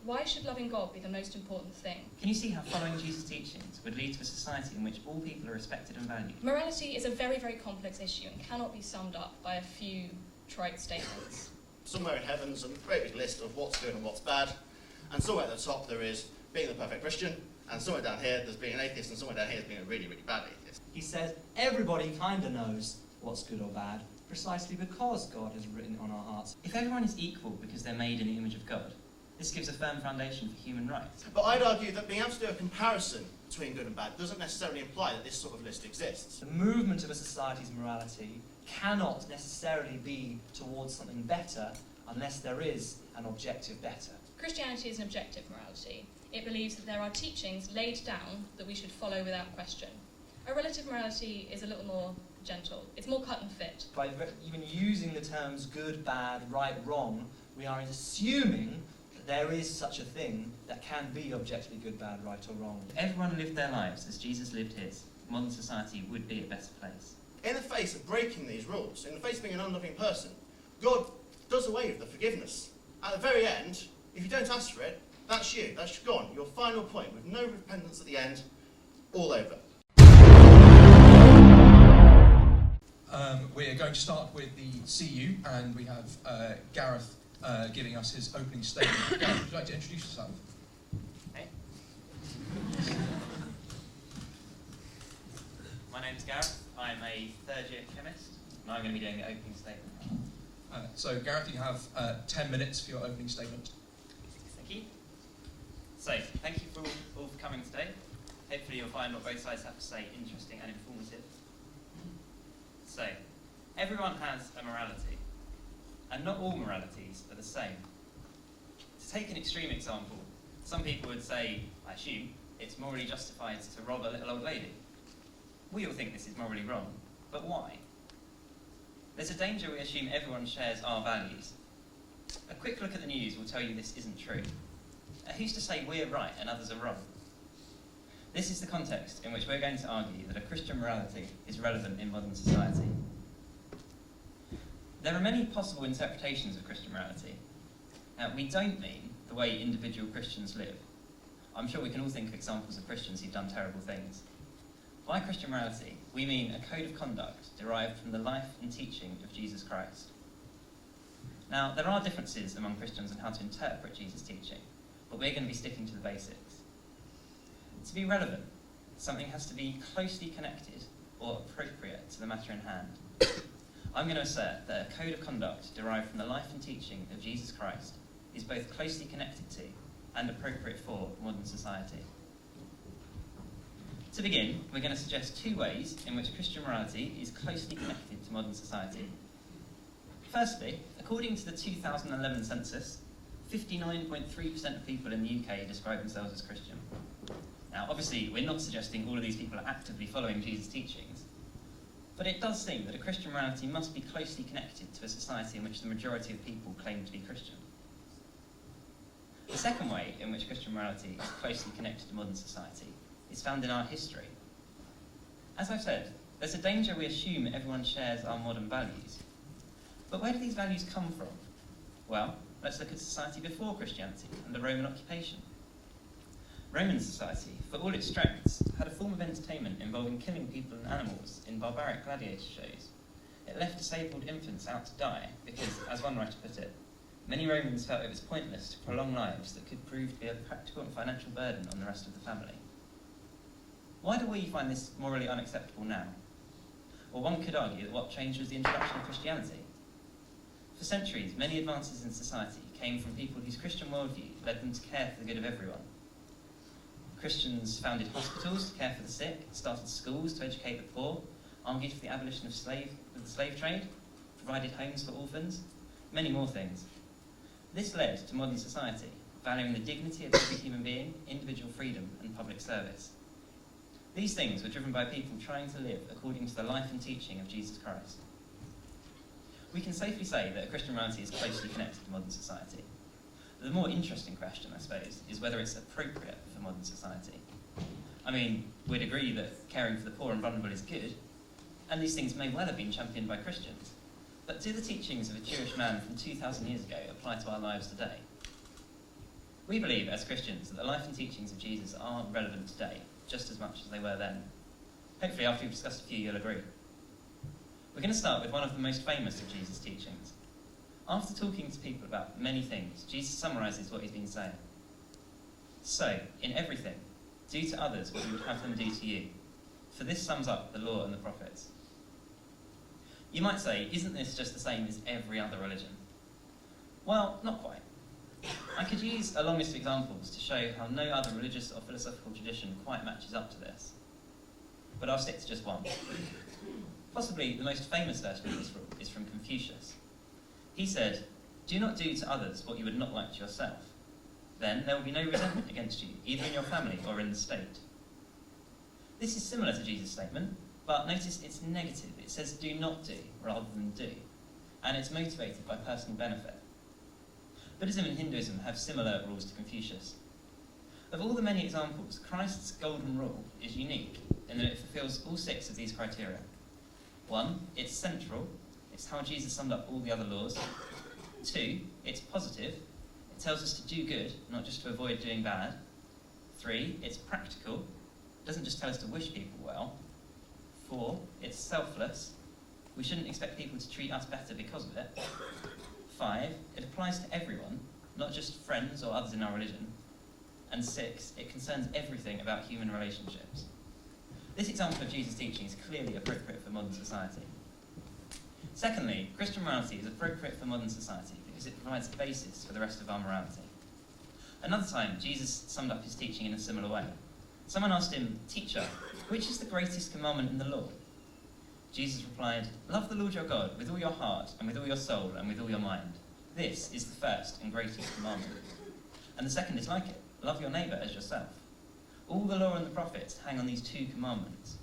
Why should loving God be the most important thing? Can you see how following Jesus' teachings would lead to a society in which all people are respected and valued? Morality is a very, very complex issue and cannot be summed up by a few trite statements. Somewhere in heaven there's a great big list of what's good and what's bad, and somewhere at the top there is being the perfect Christian, and somewhere down here there's being an atheist, and somewhere down here there's being a really, really bad atheist. He says everybody kind of knows what's good or bad, precisely because God has written it on our hearts. If everyone is equal because they're made in the image of God, this gives a firm foundation for human rights. But I'd argue that being able to do a comparison between good and bad doesn't necessarily imply that this sort of list exists. The movement of a society's morality cannot necessarily be towards something better unless there is an objective better. Christianity is an objective morality. It believes that there are teachings laid down that we should follow without question. A relative morality is a little more gentle. It's more cut and fit. By even using the terms good, bad, right, wrong, we are assuming that there is such a thing that can be objectively good, bad, right or wrong. If everyone lived their lives as Jesus lived his, modern society would be a better place. In the face of breaking these rules, in the face of being an unloving person, God does away with the forgiveness. At the very end, if you don't ask for it, that's you, that's gone. Your final point, with no repentance at the end, all over. We're going to start with the CU, and we have Gareth giving us his opening statement. Gareth, would you like to introduce yourself? Hey. My name's Gareth. I'm a third-year chemist, and I'm going to be doing the opening statement. So, Gareth, you have 10 minutes for your opening statement. Thank you. So, thank you all for coming today. Hopefully you'll find what both sides have to say interesting and informative. So, everyone has a morality, and not all moralities are the same. To take an extreme example, some people would say, I assume, it's morally justified to rob a little old lady. We all think this is morally wrong, but why? There's a danger we assume everyone shares our values. A quick look at the news will tell you this isn't true. Who's to say we're right and others are wrong? This is the context in which we're going to argue that a Christian morality is relevant in modern society. There are many possible interpretations of Christian morality. Now, we don't mean the way individual Christians live. I'm sure we can all think of examples of Christians who've done terrible things. By Christian morality, we mean a code of conduct derived from the life and teaching of Jesus Christ. Now, there are differences among Christians in how to interpret Jesus' teaching, but we're going to be sticking to the basics. To be relevant, something has to be closely connected or appropriate to the matter in hand. I'm going to assert that a code of conduct derived from the life and teaching of Jesus Christ is both closely connected to and appropriate for modern society. To begin, we're going to suggest two ways in which Christian morality is closely connected to modern society. Firstly, according to the 2011 census, 59.3% of people in the UK describe themselves as Christian. Now, obviously, we're not suggesting all of these people are actively following Jesus' teachings, but it does seem that a Christian morality must be closely connected to a society in which the majority of people claim to be Christian. The second way in which Christian morality is closely connected to modern society is found in our history. As I've said, there's a danger we assume everyone shares our modern values. But where do these values come from? Well, let's look at society before Christianity and the Roman occupation. Roman society, for all its strengths, had a form of entertainment involving killing people and animals in barbaric gladiator shows. It left disabled infants out to die because, as one writer put it, many Romans felt it was pointless to prolong lives that could prove to be a practical and financial burden on the rest of the family. Why do we find this morally unacceptable now? Well, one could argue that what changed was the introduction of Christianity. For centuries, many advances in society came from people whose Christian worldview led them to care for the good of everyone. Christians founded hospitals to care for the sick, started schools to educate the poor, argued for the abolition of the slave trade, provided homes for orphans, many more things. This led to modern society, valuing the dignity of every human being, individual freedom, and public service. These things were driven by people trying to live according to the life and teaching of Jesus Christ. We can safely say that a Christian morality is closely connected to modern society. The more interesting question, I suppose, is whether it's appropriate for modern society. I mean, we'd agree that caring for the poor and vulnerable is good, and these things may well have been championed by Christians. But do the teachings of a Jewish man from 2,000 years ago apply to our lives today? We believe, as Christians, that the life and teachings of Jesus are relevant today, just as much as they were then. Hopefully, after we've discussed a few, you'll agree. We're going to start with one of the most famous of Jesus' teachings. After talking to people about many things, Jesus summarises what he's been saying. So, in everything, do to others what you would have them do to you, for this sums up the law and the prophets. You might say, isn't this just the same as every other religion? Well, not quite. I could use a long list of examples to show how no other religious or philosophical tradition quite matches up to this. But I'll stick to just one. Possibly the most famous version of this rule is from Confucius. He said, "Do not do to others what you would not like to yourself. Then there will be no resentment against you, either in your family or in the state." This is similar to Jesus' statement, but notice it's negative. It says do not do rather than do, and it's motivated by personal benefit. Buddhism and Hinduism have similar rules to Confucius. Of all the many examples, Christ's golden rule is unique in that it fulfills all 6 of these criteria. 1, it's central. It's how Jesus summed up all the other laws. 2, it's positive. It tells us to do good, not just to avoid doing bad. 3, it's practical. It doesn't just tell us to wish people well. 4, it's selfless. We shouldn't expect people to treat us better because of it. 5, it applies to everyone, not just friends or others in our religion. And 6, it concerns everything about human relationships. This example of Jesus' teaching is clearly appropriate for modern society. Secondly, Christian morality is appropriate for modern society because it provides the basis for the rest of our morality. Another time, Jesus summed up his teaching in a similar way. Someone asked him, "Teacher, which is the greatest commandment in the law?" Jesus replied, "Love the Lord your God with all your heart and with all your soul and with all your mind. This is the first and greatest commandment. And the second is like it, love your neighbour as yourself. All the law and the prophets hang on these 2 commandments."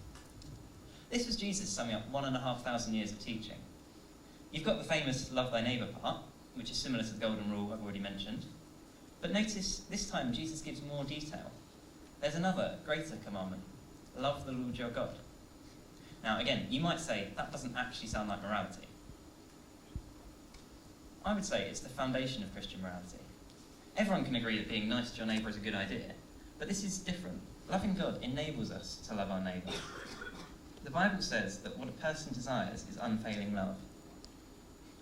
This was Jesus summing up 1,500 years of teaching. You've got the famous love thy neighbour part, which is similar to the golden rule I've already mentioned. But notice, this time Jesus gives more detail. There's another, greater commandment. Love the Lord your God. Now again, you might say, that doesn't actually sound like morality. I would say it's the foundation of Christian morality. Everyone can agree that being nice to your neighbour is a good idea, but this is different. Loving God enables us to love our neighbour. The Bible says that what a person desires is unfailing love.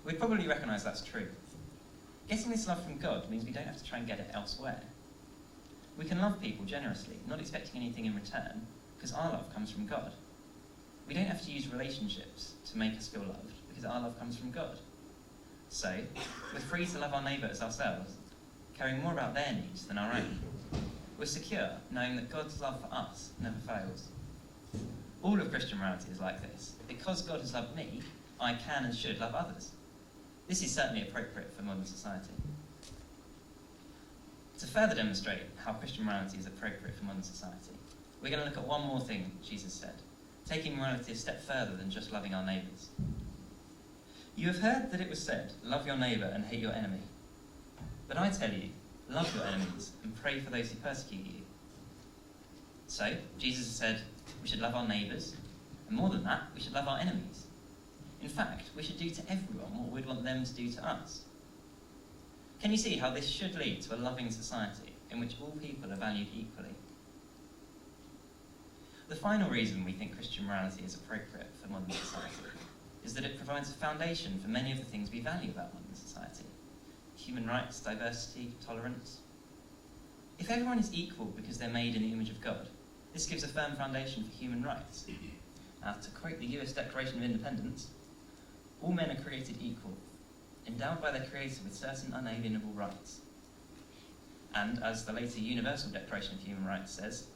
We'd probably recognise that's true. Getting this love from God means we don't have to try and get it elsewhere. We can love people generously, not expecting anything in return, because our love comes from God. We don't have to use relationships to make us feel loved, because our love comes from God. So, we're free to love our neighbour as ourselves, caring more about their needs than our own. We're secure, knowing that God's love for us never fails. All of Christian morality is like this. Because God has loved me, I can and should love others. This is certainly appropriate for modern society. To further demonstrate how Christian morality is appropriate for modern society, we're going to look at one more thing Jesus said, taking morality a step further than just loving our neighbours. "You have heard that it was said, 'Love your neighbour and hate your enemy.' But I tell you, love your enemies and pray for those who persecute you." So, Jesus has said we should love our neighbours, and more than that, we should love our enemies. In fact, we should do to everyone what we'd want them to do to us. Can you see how this should lead to a loving society in which all people are valued equally? The final reason we think Christian morality is appropriate for modern society is that it provides a foundation for many of the things we value about modern society. Human rights, diversity, tolerance. If everyone is equal because they're made in the image of God, this gives a firm foundation for human rights. Now, to quote the US Declaration of Independence, "All men are created equal, endowed by their Creator with certain unalienable rights." And, as the later Universal Declaration of Human Rights says,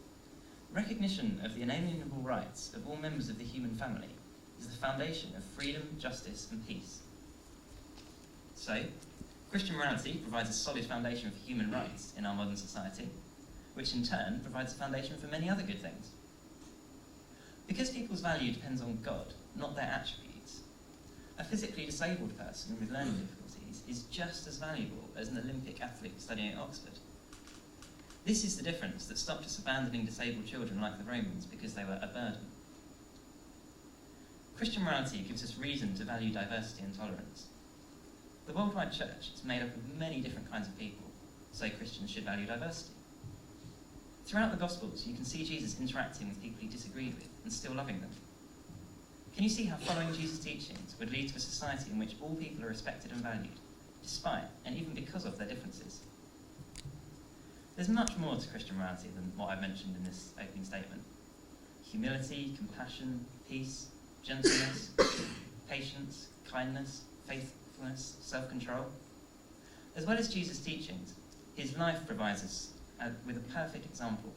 "Recognition of the inalienable rights of all members of the human family is the foundation of freedom, justice, and peace." So, Christian morality provides a solid foundation for human rights in our modern society, which in turn provides a foundation for many other good things. Because people's value depends on God, not their attributes, a physically disabled person with learning difficulties is just as valuable as an Olympic athlete studying at Oxford. This is the difference that stopped us abandoning disabled children like the Romans because they were a burden. Christian morality gives us reason to value diversity and tolerance. The worldwide church is made up of many different kinds of people, so Christians should value diversity. Throughout the Gospels, you can see Jesus interacting with people he disagreed with and still loving them. Can you see how following Jesus' teachings would lead to a society in which all people are respected and valued, despite and even because of their differences? There's much more to Christian morality than what I've mentioned in this opening statement. Humility, compassion, peace, gentleness, patience, kindness, faithfulness, self-control. As well as Jesus' teachings, his life provides us with a perfect example.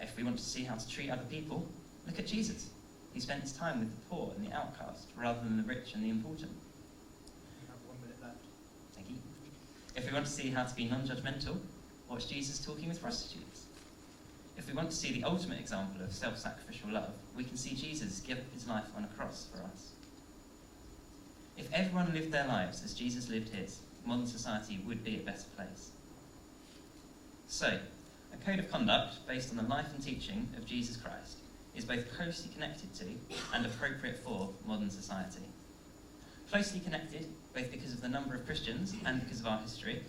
If we want to see how to treat other people, look at Jesus. He spent his time with the poor and the outcast, rather than the rich and the important. You have 1 minute left. Thank you. If we want to see how to be non-judgmental, watch Jesus talking with prostitutes. If we want to see the ultimate example of self-sacrificial love, we can see Jesus give up his life on a cross for us. If everyone lived their lives as Jesus lived his, modern society would be a better place. So, a code of conduct based on the life and teaching of Jesus Christ is both closely connected to and appropriate for modern society. Closely connected, both because of the number of Christians and because of our history,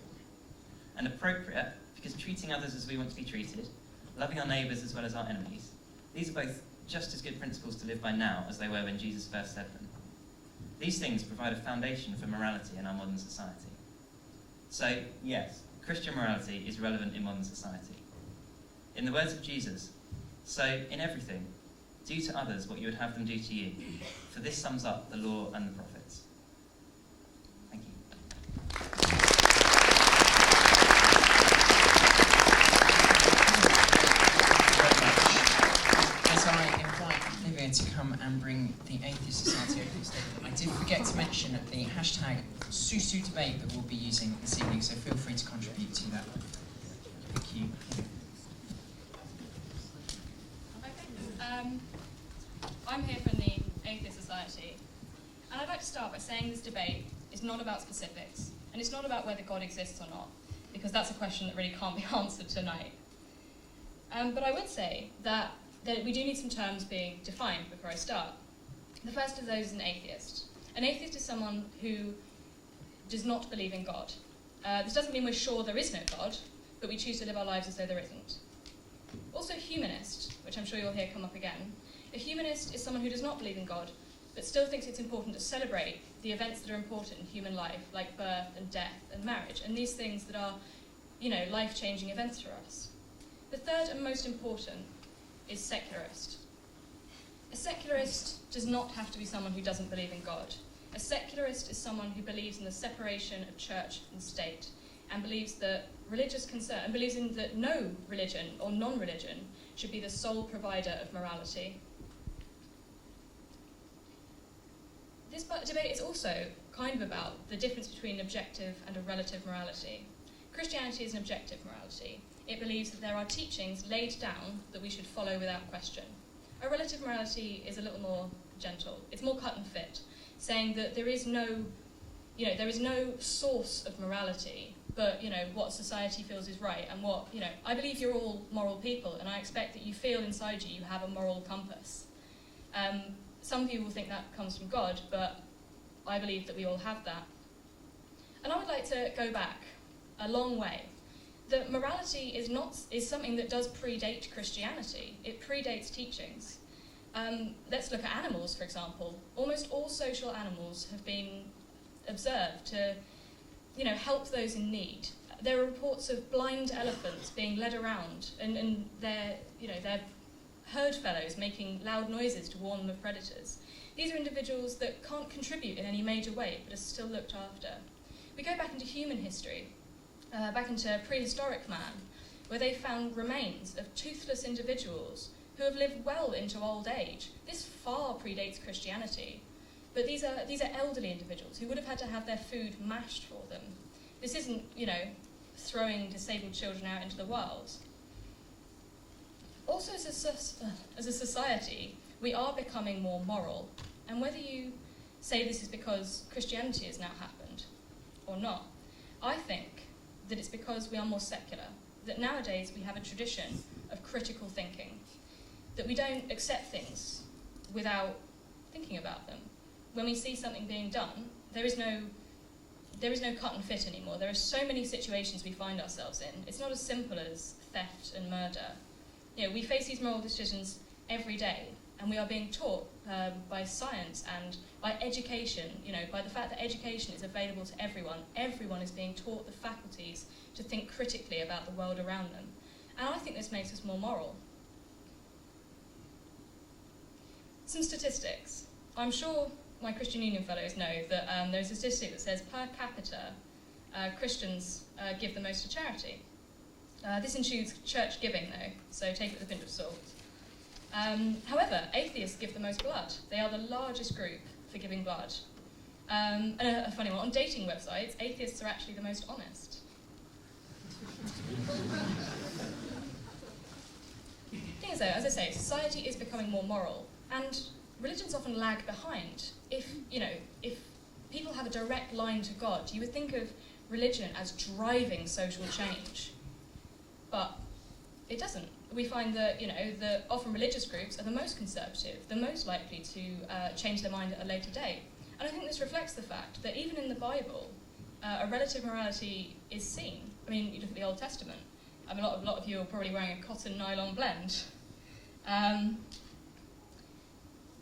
and appropriate because treating others as we want to be treated, loving our neighbours as well as our enemies, these are both just as good principles to live by now as they were when Jesus first said them. These things provide a foundation for morality in our modern society. So, yes, Christian morality is relevant in modern society. In the words of Jesus, so in everything, do to others what you would have them do to you, for this sums up the law and the prophets. Thank you. As I invite Olivia to come and bring the Atheist Society opening statement, I did forget to mention the hashtag #SuSuDebate that we'll be using this evening, so feel free to contribute to that. Thank you. I'm here from the Atheist Society, and I'd like to start by saying this debate is not about specifics, and it's not about whether God exists or not, because that's a question that really can't be answered tonight. But I would say that we do need some terms being defined before I start. The first of those is an atheist. An atheist is someone who does not believe in God. This doesn't mean we're sure there is no God, but we choose to live our lives as though there isn't. Also, humanist, which I'm sure you'll hear come up again. A humanist is someone who does not believe in God, but still thinks it's important to celebrate the events that are important in human life, like birth and death and marriage, and these things that are, life-changing events for us. The third and most important is secularist. A secularist does not have to be someone who doesn't believe in God. A secularist is someone who believes in the separation of church and state, and believes that believes in that no religion or non-religion should be the sole provider of morality. This debate is also kind of about the difference between objective and a relative morality. Christianity is an objective morality. It believes that there are teachings laid down that we should follow without question. A relative morality is a little more gentle. It's more cut and fit, saying that there is no source of morality, but, what society feels is right, and what, I believe you're all moral people, and I expect that you feel inside you have a moral compass. Some people think that comes from God, but I believe that we all have that. And I would like to go back a long way. That morality is something that does predate Christianity. It predates teachings. Let's look at animals, for example. Almost all social animals have been observed to help those in need. There are reports of blind elephants being led around and their herd fellows making loud noises to warn them of predators. These are individuals that can't contribute in any major way, but are still looked after. We go back into human history, back into prehistoric man, where they found remains of toothless individuals who have lived well into old age. This far predates Christianity. But these are elderly individuals who would have had to have their food mashed for them. This isn't, throwing disabled children out into the world. Also, as a society, we are becoming more moral. And whether you say this is because Christianity has now happened or not, I think that it's because we are more secular, that nowadays we have a tradition of critical thinking, that we don't accept things without thinking about them. When we see something being done, there is no, there is no cut and fit anymore. There are so many situations we find ourselves in. It's not as simple as theft and murder. You know, we face these moral decisions every day, and we are being taught by science and by education, you know, by the fact that education is available to everyone. Everyone is being taught the faculties to think critically about the world around them. And I think this makes us more moral. Some statistics. I'm sure my Christian Union fellows know that there's a statistic that says per capita, Christians give the most to charity. This includes church giving though, so take it with a pinch of salt. However, atheists give the most blood. They are the largest group for giving blood. And a funny one, on dating websites, atheists are actually the most honest. Thing is though, as I say, society is becoming more moral, and religions often lag behind. If people have a direct line to God, you would think of religion as driving social change. But it doesn't. We find that, that often religious groups are the most conservative, the most likely to change their mind at a later date. And I think this reflects the fact that even in the Bible, a relative morality is seen. I mean, you look at the Old Testament. I mean, a lot of you are probably wearing a cotton nylon blend.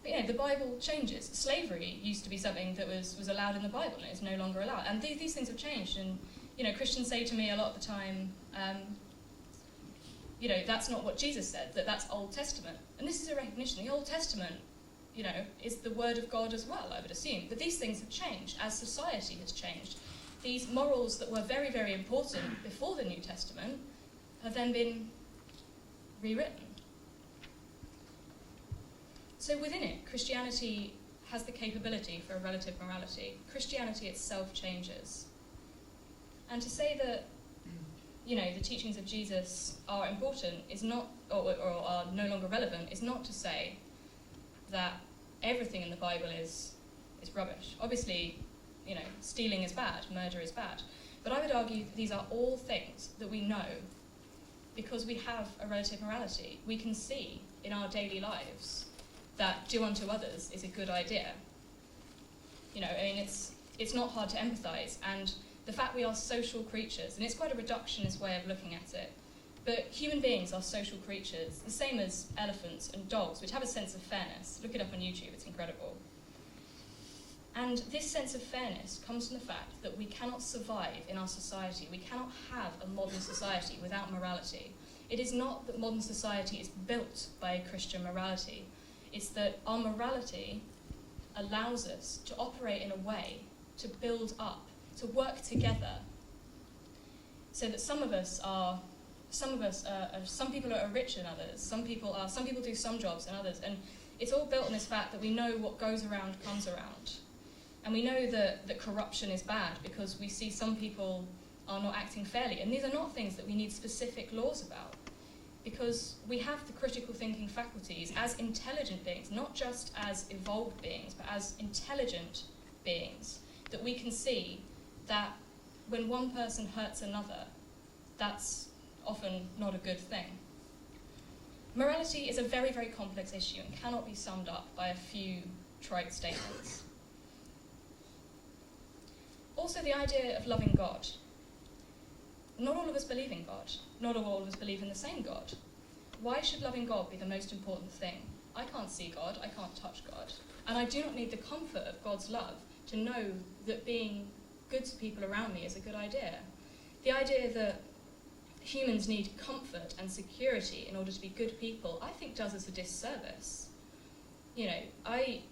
But the Bible changes. Slavery used to be something that was allowed in the Bible, and it's no longer allowed. And these things have changed. And Christians say to me a lot of the time, that's not what Jesus said. That's Old Testament. And this is a recognition. The Old Testament, is the word of God as well, I would assume. But these things have changed as society has changed. These morals that were very, very important before the New Testament have then been rewritten. So within it, Christianity has the capability for a relative morality. Christianity itself changes. And to say that, the teachings of Jesus are important is not, or are no longer relevant, is not to say that everything in the Bible is rubbish. Obviously, stealing is bad, murder is bad. But I would argue that these are all things that we know because we have a relative morality. We can see in our daily lives that do unto others is a good idea. It's not hard to empathise, and the fact we are social creatures, and it's quite a reductionist way of looking at it, but human beings are social creatures, the same as elephants and dogs, which have a sense of fairness. Look it up on YouTube, it's incredible. And this sense of fairness comes from the fact that we cannot survive in our society. We cannot have a modern society without morality. It is not that modern society is built by a Christian morality. It's that our morality allows us to operate in a way to build up, to work together, so that some people are richer than others. Some people do some jobs than others, and it's all built on this fact that we know what goes around comes around. And we know that corruption is bad because we see some people are not acting fairly. And these are not things that we need specific laws about, because we have the critical thinking faculties as intelligent beings, not just as evolved beings, but as intelligent beings, that we can see that when one person hurts another, that's often not a good thing. Morality is a very, very complex issue and cannot be summed up by a few trite statements. Also, the idea of loving God. Not all of us believe in God. Not all of us believe in the same God. Why should loving God be the most important thing? I can't see God, I can't touch God. And I do not need the comfort of God's love to know that being good to people around me is a good idea. The idea that humans need comfort and security in order to be good people, I think does us a disservice. I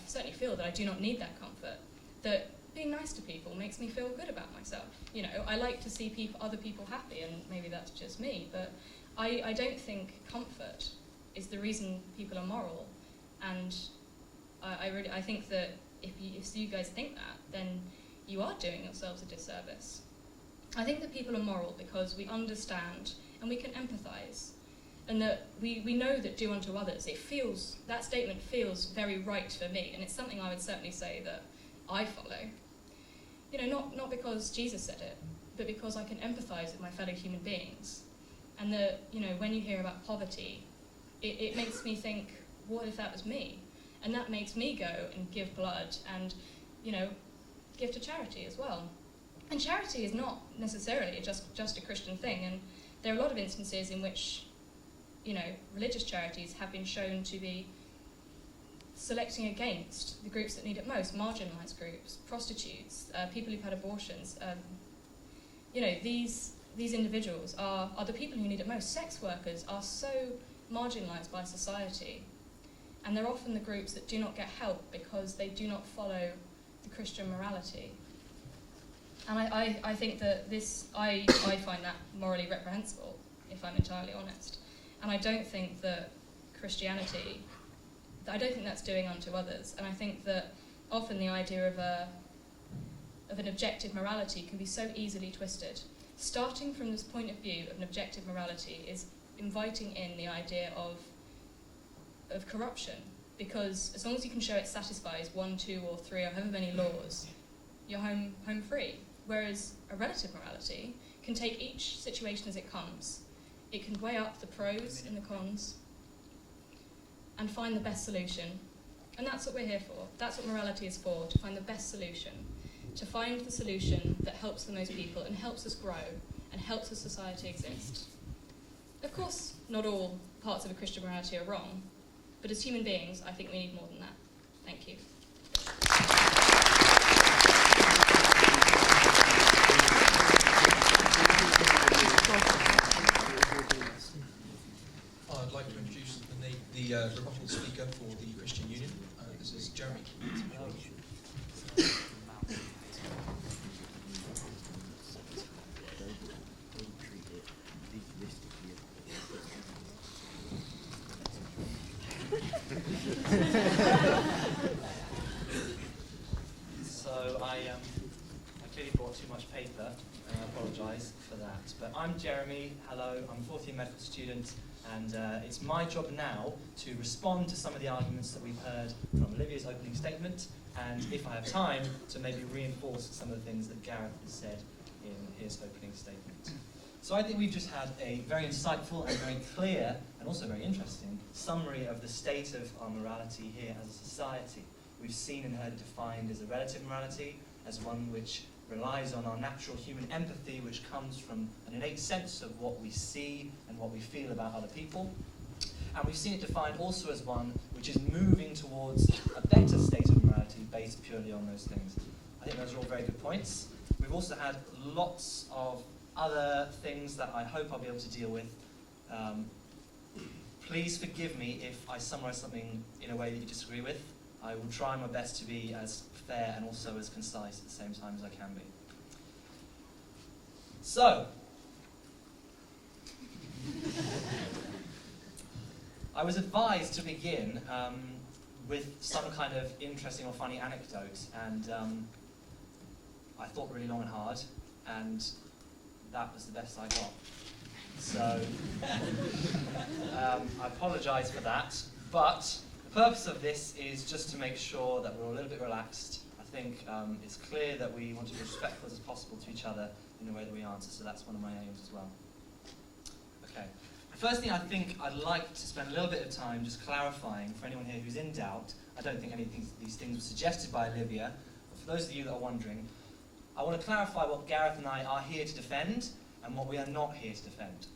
certainly feel that I do not need that comfort. That being nice to people makes me feel good about myself. I like to see other people happy, and maybe that's just me, but I don't think comfort is the reason people are moral. And I think that if you guys think that, then you are doing yourselves a disservice. I think that people are moral because we understand and we can empathise, and that we know that do unto others. That statement feels very right for me, and it's something I would certainly say that I follow. Not because Jesus said it, but because I can empathise with my fellow human beings. And that, when you hear about poverty, it makes me think, what if that was me? And that makes me go and give blood and, give to charity as well. And charity is not necessarily just a Christian thing, and there are a lot of instances in which, you know, religious charities have been shown to be selecting against the groups that need it most, marginalised groups, prostitutes, people who've had abortions. You know, these individuals are the people who need it most. Sex workers are so marginalised by society, and they're often the groups that do not get help because they do not follow the Christian morality. And I think that I find that morally reprehensible, if I'm entirely honest. And I don't think that Christianity, I don't think that's doing unto others. And I think that often the idea of an objective morality can be so easily twisted. Starting from this point of view of an objective morality is inviting in the idea of corruption, because as long as you can show it satisfies 1, 2, or 3, or however many laws, you're home free. Whereas a relative morality can take each situation as it comes. It can weigh up the pros and the cons and find the best solution. And that's what we're here for. That's what morality is for, to find the best solution. To find the solution that helps the most people and helps us grow and helps the society exist. Of course, not all parts of a Christian morality are wrong, but as human beings, I think we need more than that. Thank you. I'd like to introduce the rebuttal speaker for the Christian Union. This is Jeremy. So I clearly brought too much paper, and I apologise for that. But I'm Jeremy, hello, I'm a fourth year medical student, and it's my job now to respond to some of the arguments that we've heard from Olivia's opening statement, and if I have time, to maybe reinforce some of the things that Gareth has said in his opening statement. So I think we've just had a very insightful and very clear, and also very interesting, summary of the state of our morality here as a society. We've seen and heard defined as a relative morality, as one which relies on our natural human empathy, which comes from an innate sense of what we see and what we feel about other people. And we've seen it defined also as one which is moving towards a better state of morality based purely on those things. I think those are all very good points. We've also had lots of other things that I hope I'll be able to deal with. Please forgive me if I summarise something in a way that you disagree with. I will try my best to be as fair and also as concise at the same time as I can be. So, I was advised to begin with some kind of interesting or funny anecdote, and I thought really long and hard, and that was the best I got. So, I apologise for that, but the purpose of this is just to make sure that we're all a little bit relaxed. I think it's clear that we want to be as respectful as possible to each other in the way that we answer, so that's one of my aims as well. Okay. The first thing I think I'd like to spend a little bit of time just clarifying for anyone here who's in doubt. I don't think any of these things were suggested by Olivia, but for those of you that are wondering, I want to clarify what Gareth and I are here to defend and what we are not here to defend.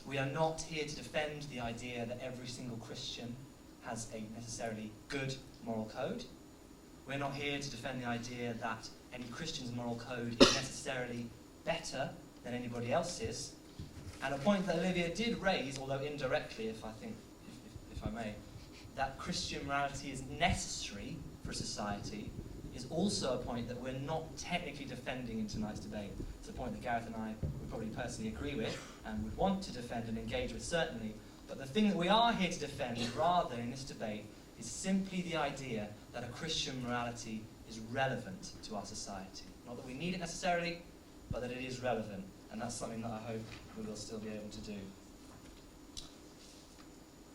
We are not here to defend the idea that every single Christian has a necessarily good moral code. We're not here to defend the idea that any Christian's moral code is necessarily better than anybody else's. And a point that Olivia did raise, although indirectly, if I may, that Christian morality is necessary for society, is also a point that we're not technically defending in tonight's debate. It's a point that Gareth and I would probably personally agree with and would want to defend and engage with, certainly. But the thing that we are here to defend, rather, in this debate, is simply the idea that a Christian morality is relevant to our society. Not that we need it necessarily, but that it is relevant. And that's something that I hope we will still be able to do.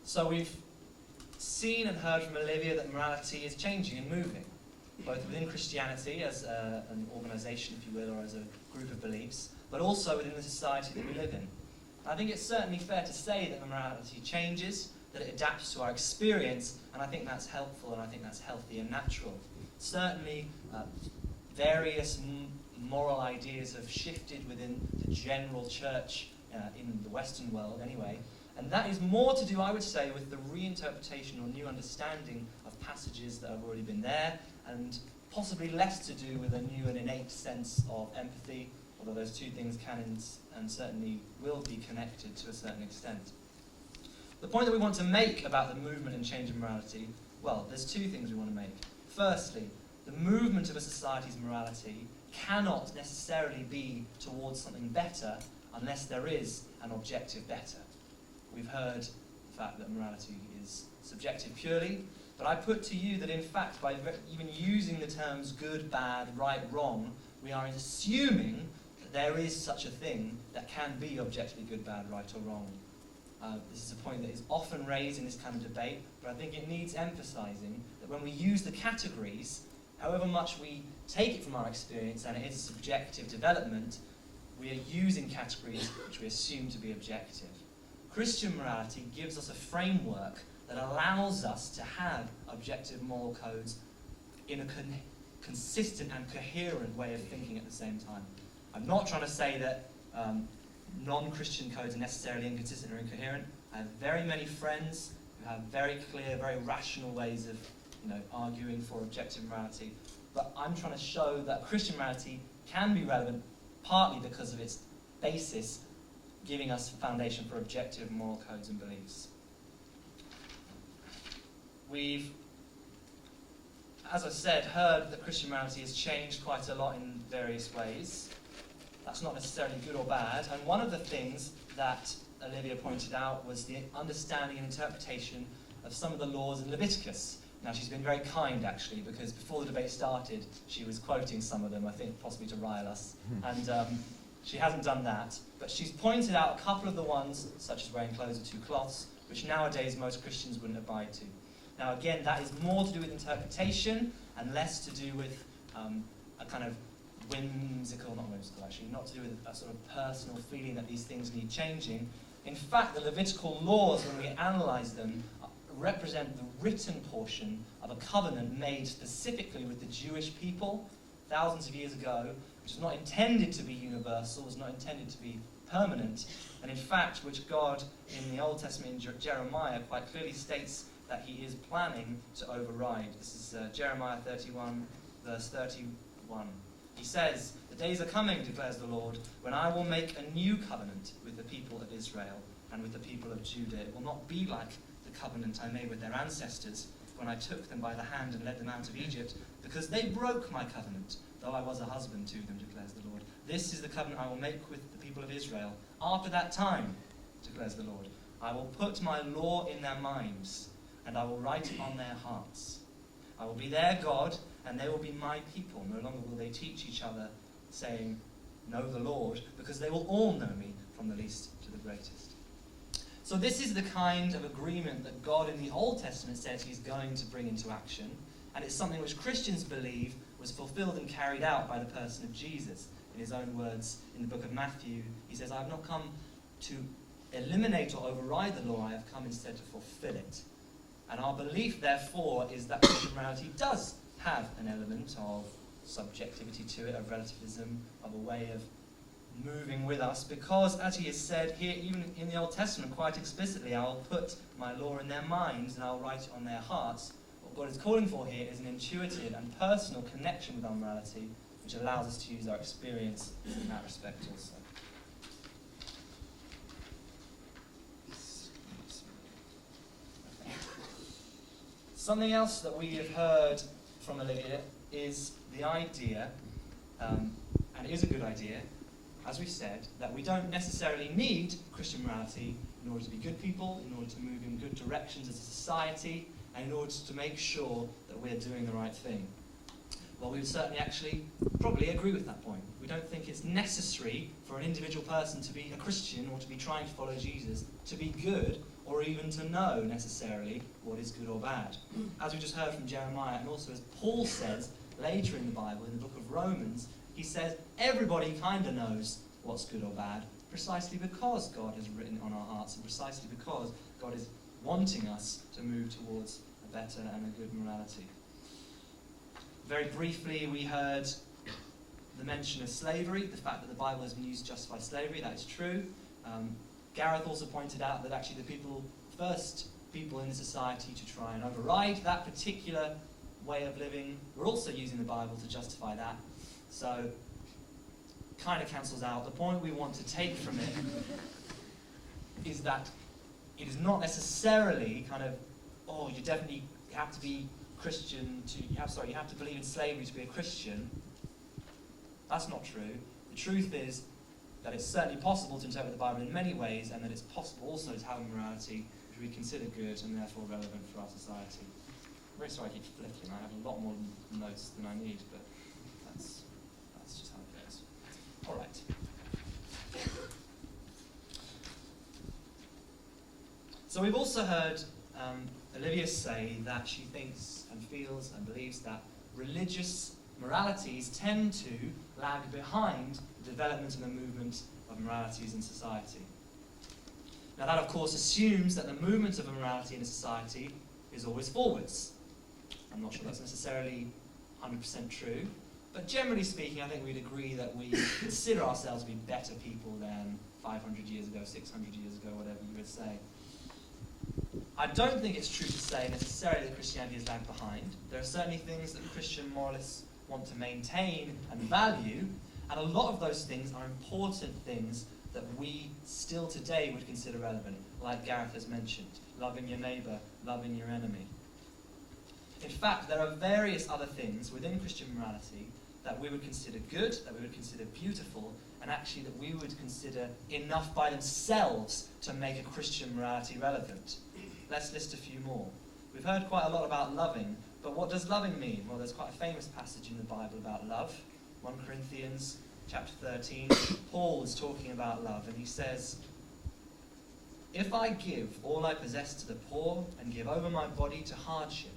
So we've seen and heard from Olivia that morality is changing and moving, both within Christianity as an organisation, if you will, or as a group of beliefs, but also within the society that we live in. I think it's certainly fair to say that morality changes, that it adapts to our experience, and I think that's helpful and I think that's healthy and natural. Certainly, various moral ideas have shifted within the general church in the Western world anyway. And that is more to do, I would say, with the reinterpretation or new understanding of passages that have already been there, and possibly less to do with a new and innate sense of empathy, although those two things can and certainly will be connected to a certain extent. The point that we want to make about the movement and change of morality, well, there's two things we want to make. Firstly, the movement of a society's morality cannot necessarily be towards something better unless there is an objective better. We've heard the fact that morality is subjective purely, but I put to you that in fact by even using the terms good, bad, right, wrong, we are assuming that there is such a thing that can be objectively good, bad, right or wrong. This is a point that is often raised in this kind of debate, but I think it needs emphasising that when we use the categories, however much we take it from our experience and it is a subjective development, we are using categories which we assume to be objective. Christian morality gives us a framework that allows us to have objective moral codes in a consistent and coherent way of thinking at the same time. I'm not trying to say that non-Christian codes are necessarily inconsistent or incoherent. I have very many friends who have very clear, very rational ways of arguing for objective morality. But I'm trying to show that Christian morality can be relevant partly because of its basis giving us a foundation for objective moral codes and beliefs. We've, as I said, heard that Christian morality has changed quite a lot in various ways. That's not necessarily good or bad, and one of the things that Olivia pointed out was the understanding and interpretation of some of the laws in Leviticus. Now, she's been very kind, actually, because before the debate started, she was quoting some of them, I think possibly to rile us, and she hasn't done that, but she's pointed out a couple of the ones, such as wearing clothes of two cloths, which nowadays most Christians wouldn't abide to. Now again, that is more to do with interpretation and less to do with a kind of not to do with a sort of personal feeling that these things need changing. In fact, the Levitical laws, when we analyse them, represent the written portion of a covenant made specifically with the Jewish people thousands of years ago, which is not intended to be universal, is not intended to be permanent, and in fact, which God in the Old Testament in Jeremiah quite clearly states that he is planning to override. This is Jeremiah 31, verse 31. He says, "The days are coming, declares the Lord, when I will make a new covenant with the people of Israel and with the people of Judah. It will not be like the covenant I made with their ancestors when I took them by the hand and led them out of Egypt, because they broke my covenant, though I was a husband to them, declares the Lord. This is the covenant I will make with the people of Israel. After that time, declares the Lord, I will put my law in their minds, and I will write it on their hearts. I will be their God, and they will be my people. No longer will they teach each other, saying, know the Lord, because they will all know me, from the least to the greatest." So this is the kind of agreement that God in the Old Testament says he's going to bring into action, and it's something which Christians believe was fulfilled and carried out by the person of Jesus. In his own words, in the book of Matthew, he says, "I have not come to eliminate or override the law, I have come instead to fulfill it." And our belief, therefore, is that Christian morality does have an element of subjectivity to it, of relativism, of a way of moving with us, because, as he has said here, even in the Old Testament, quite explicitly, I will put my law in their minds and I'll write it on their hearts. What God is calling for here is an intuitive and personal connection with our morality, which allows us to use our experience in that respect also. Something else that we have heard from Olivia is the idea, and it is a good idea, as we said, that we don't necessarily need Christian morality in order to be good people, in order to move in good directions as a society, and in order to make sure that we're doing the right thing. Well, we would certainly actually probably agree with that point. We don't think it's necessary for an individual person to be a Christian or to be trying to follow Jesus, to be good, or even to know necessarily what is good or bad. As we just heard from Jeremiah, and also as Paul says later in the Bible, in the book of Romans, he says everybody kind of knows what's good or bad, precisely because God has written it on our hearts, and precisely because God is wanting us to move towards a better and a good morality. Very briefly, we heard the mention of slavery, the fact that the Bible has been used to justify slavery, that is true. Gareth also pointed out that actually the first people in the society to try and override that particular way of living were also using the Bible to justify that. So, kind of cancels out. The point we want to take from it is that it is not necessarily kind of, oh, you have to be Christian you have to believe in slavery to be a Christian. That's not true. The truth is that it's certainly possible to interpret the Bible in many ways, and that it's possible also to have a morality which we consider good and therefore relevant for our society. I'm very sorry I keep flicking. I have a lot more notes than I need, but that's just how it goes. All right. So we've also heard Olivia say that she thinks and feels and believes that religious moralities tend to lag behind the development and the movement of moralities in society. Now that, of course, assumes that the movement of a morality in a society is always forwards. I'm not sure that's necessarily 100% true, but generally speaking, I think we'd agree that we consider ourselves to be better people than 500 years ago, 600 years ago, whatever you would say. I don't think it's true to say necessarily that Christianity is lagged behind. There are certainly things that Christian moralists want to maintain and value, and a lot of those things are important things that we still today would consider relevant, like Gareth has mentioned, loving your neighbour, loving your enemy. In fact, there are various other things within Christian morality that we would consider good, that we would consider beautiful, and actually that we would consider enough by themselves to make a Christian morality relevant. Let's list a few more. We've heard quite a lot about loving, but what does loving mean? Well, there's quite a famous passage in the Bible about love. 1 Corinthians chapter 13, Paul is talking about love, and he says, "If I give all I possess to the poor and give over my body to hardship,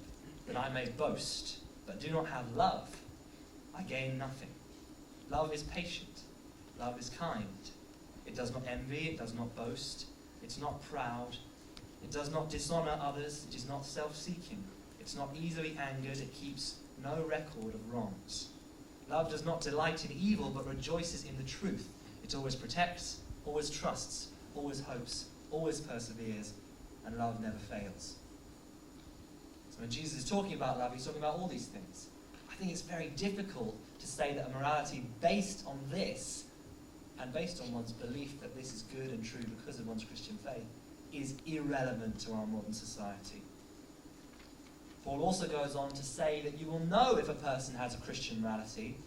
that I may boast, but do not have love, I gain nothing. Love is patient. Love is kind. It does not envy. It does not boast. It's not proud. It does not dishonor others. It is not self-seeking. It's not easily angered. It keeps no record of wrongs. Love does not delight in evil, but rejoices in the truth. It always protects, always trusts, always hopes, always perseveres, and love never fails." So when Jesus is talking about love, he's talking about all these things. I think it's very difficult to say that a morality based on this, and based on one's belief that this is good and true because of one's Christian faith, is irrelevant to our modern society. Paul also goes on to say that you will know if a person has a Christian morality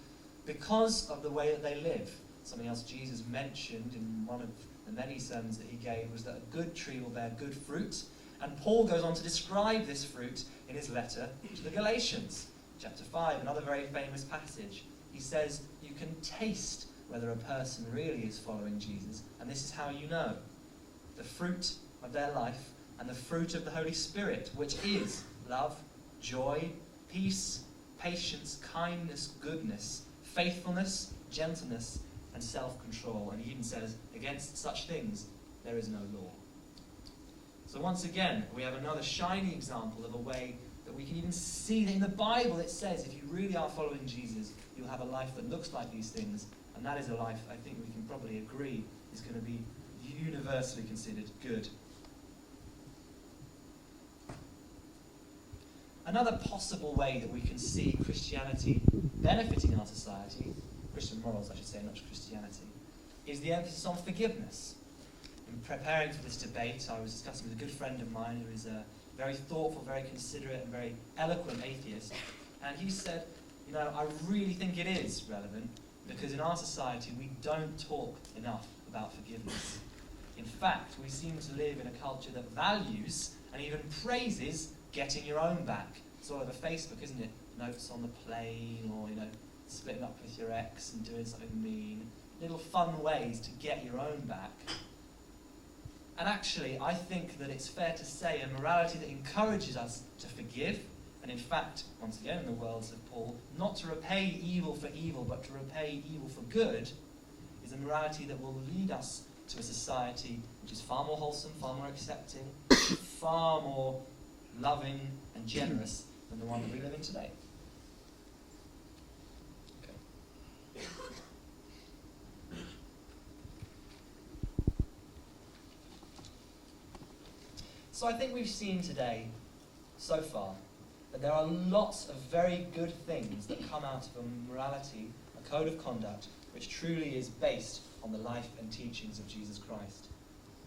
because of the way that they live. Something else Jesus mentioned in one of the many sermons that he gave was that a good tree will bear good fruit. And Paul goes on to describe this fruit in his letter to the Galatians, chapter 5, another very famous passage. He says, you can taste whether a person really is following Jesus, and this is how you know. The fruit of their life and the fruit of the Holy Spirit, which is love, joy, peace, patience, kindness, goodness, faithfulness, gentleness, and self-control. And he even says, against such things there is no law. So once again, we have another shining example of a way that we can even see that in the Bible it says if you really are following Jesus, you'll have a life that looks like these things. And that is a life, I think we can probably agree, is going to be universally considered good. Another possible way that we can see Christianity benefiting our society, Christian morals I should say, not just Christianity, is the emphasis on forgiveness. In preparing for this debate, I was discussing with a good friend of mine who is a very thoughtful, very considerate and very eloquent atheist, and he said, you know, I really think it is relevant because in our society we don't talk enough about forgiveness. In fact, we seem to live in a culture that values and even praises getting your own back. It's all over Facebook, isn't it? Notes on the plane, or, you know, splitting up with your ex and doing something mean. Little fun ways to get your own back. And actually, I think that it's fair to say a morality that encourages us to forgive, and in fact, once again in the words of Paul, not to repay evil for evil, but to repay evil for good, is a morality that will lead us to a society which is far more wholesome, far more accepting, far more loving and generous than the one that we live in today. Okay. So I think we've seen today, so far, that there are lots of very good things that come out of a morality, a code of conduct, which truly is based on the life and teachings of Jesus Christ.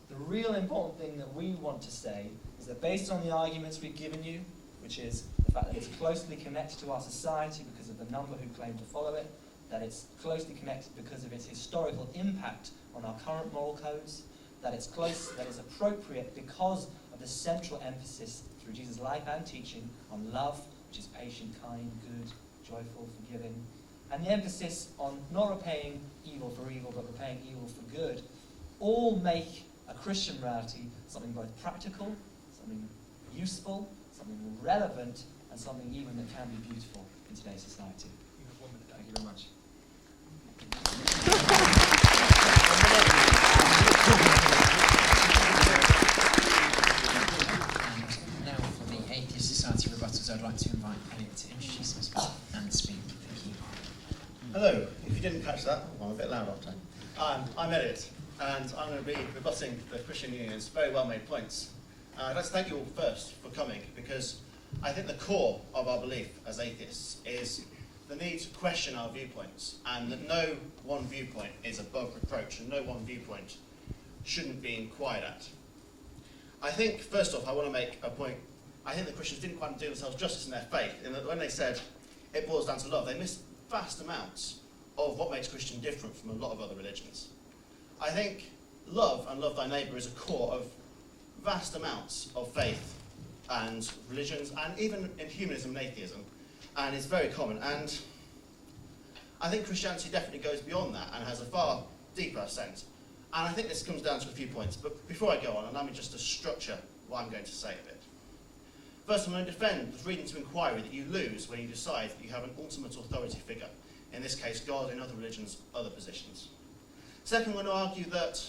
The real important thing that we want to say is that based on the arguments we've given you, which is the fact that it's closely connected to our society because of the number who claim to follow it, that it's closely connected because of its historical impact on our current moral codes, that it's appropriate because of the central emphasis through Jesus' life and teaching on love, which is patient, kind, good, joyful, forgiving, and the emphasis on not repaying evil for evil, but repaying evil for good, all make a Christian morality something both practical, something useful, something relevant, and something even that can be beautiful in today's society. You have 1 minute. Thank you very much. And now for the Atheist Society rebuttals, I'd like to invite Elliot to introduce himself and speak. Thank you. Hello. If you didn't catch that, I'm a bit loud often. I'm Elliot, and I'm going to be rebutting the Christian Union's very well-made points. I'd like to thank you all first for coming, because I think the core of our belief as atheists is the need to question our viewpoints, and that no one viewpoint is above reproach, and no one viewpoint shouldn't be inquired at. I think, first off, I want to make a point. I think the Christians didn't quite do themselves justice in their faith, in that when they said it boils down to love, they missed vast amounts of what makes Christian different from a lot of other religions. I think love and love thy neighbour is a core of vast amounts of faith and religions, and even in humanism and atheism, and it's very common. And I think Christianity definitely goes beyond that and has a far deeper sense. And I think this comes down to a few points, but before I go on, allow me just to structure what I'm going to say a bit. First, I'm going to defend the freedom to inquiry that you lose when you decide that you have an ultimate authority figure, in this case God, in other religions, other positions. Second, I'm going to argue that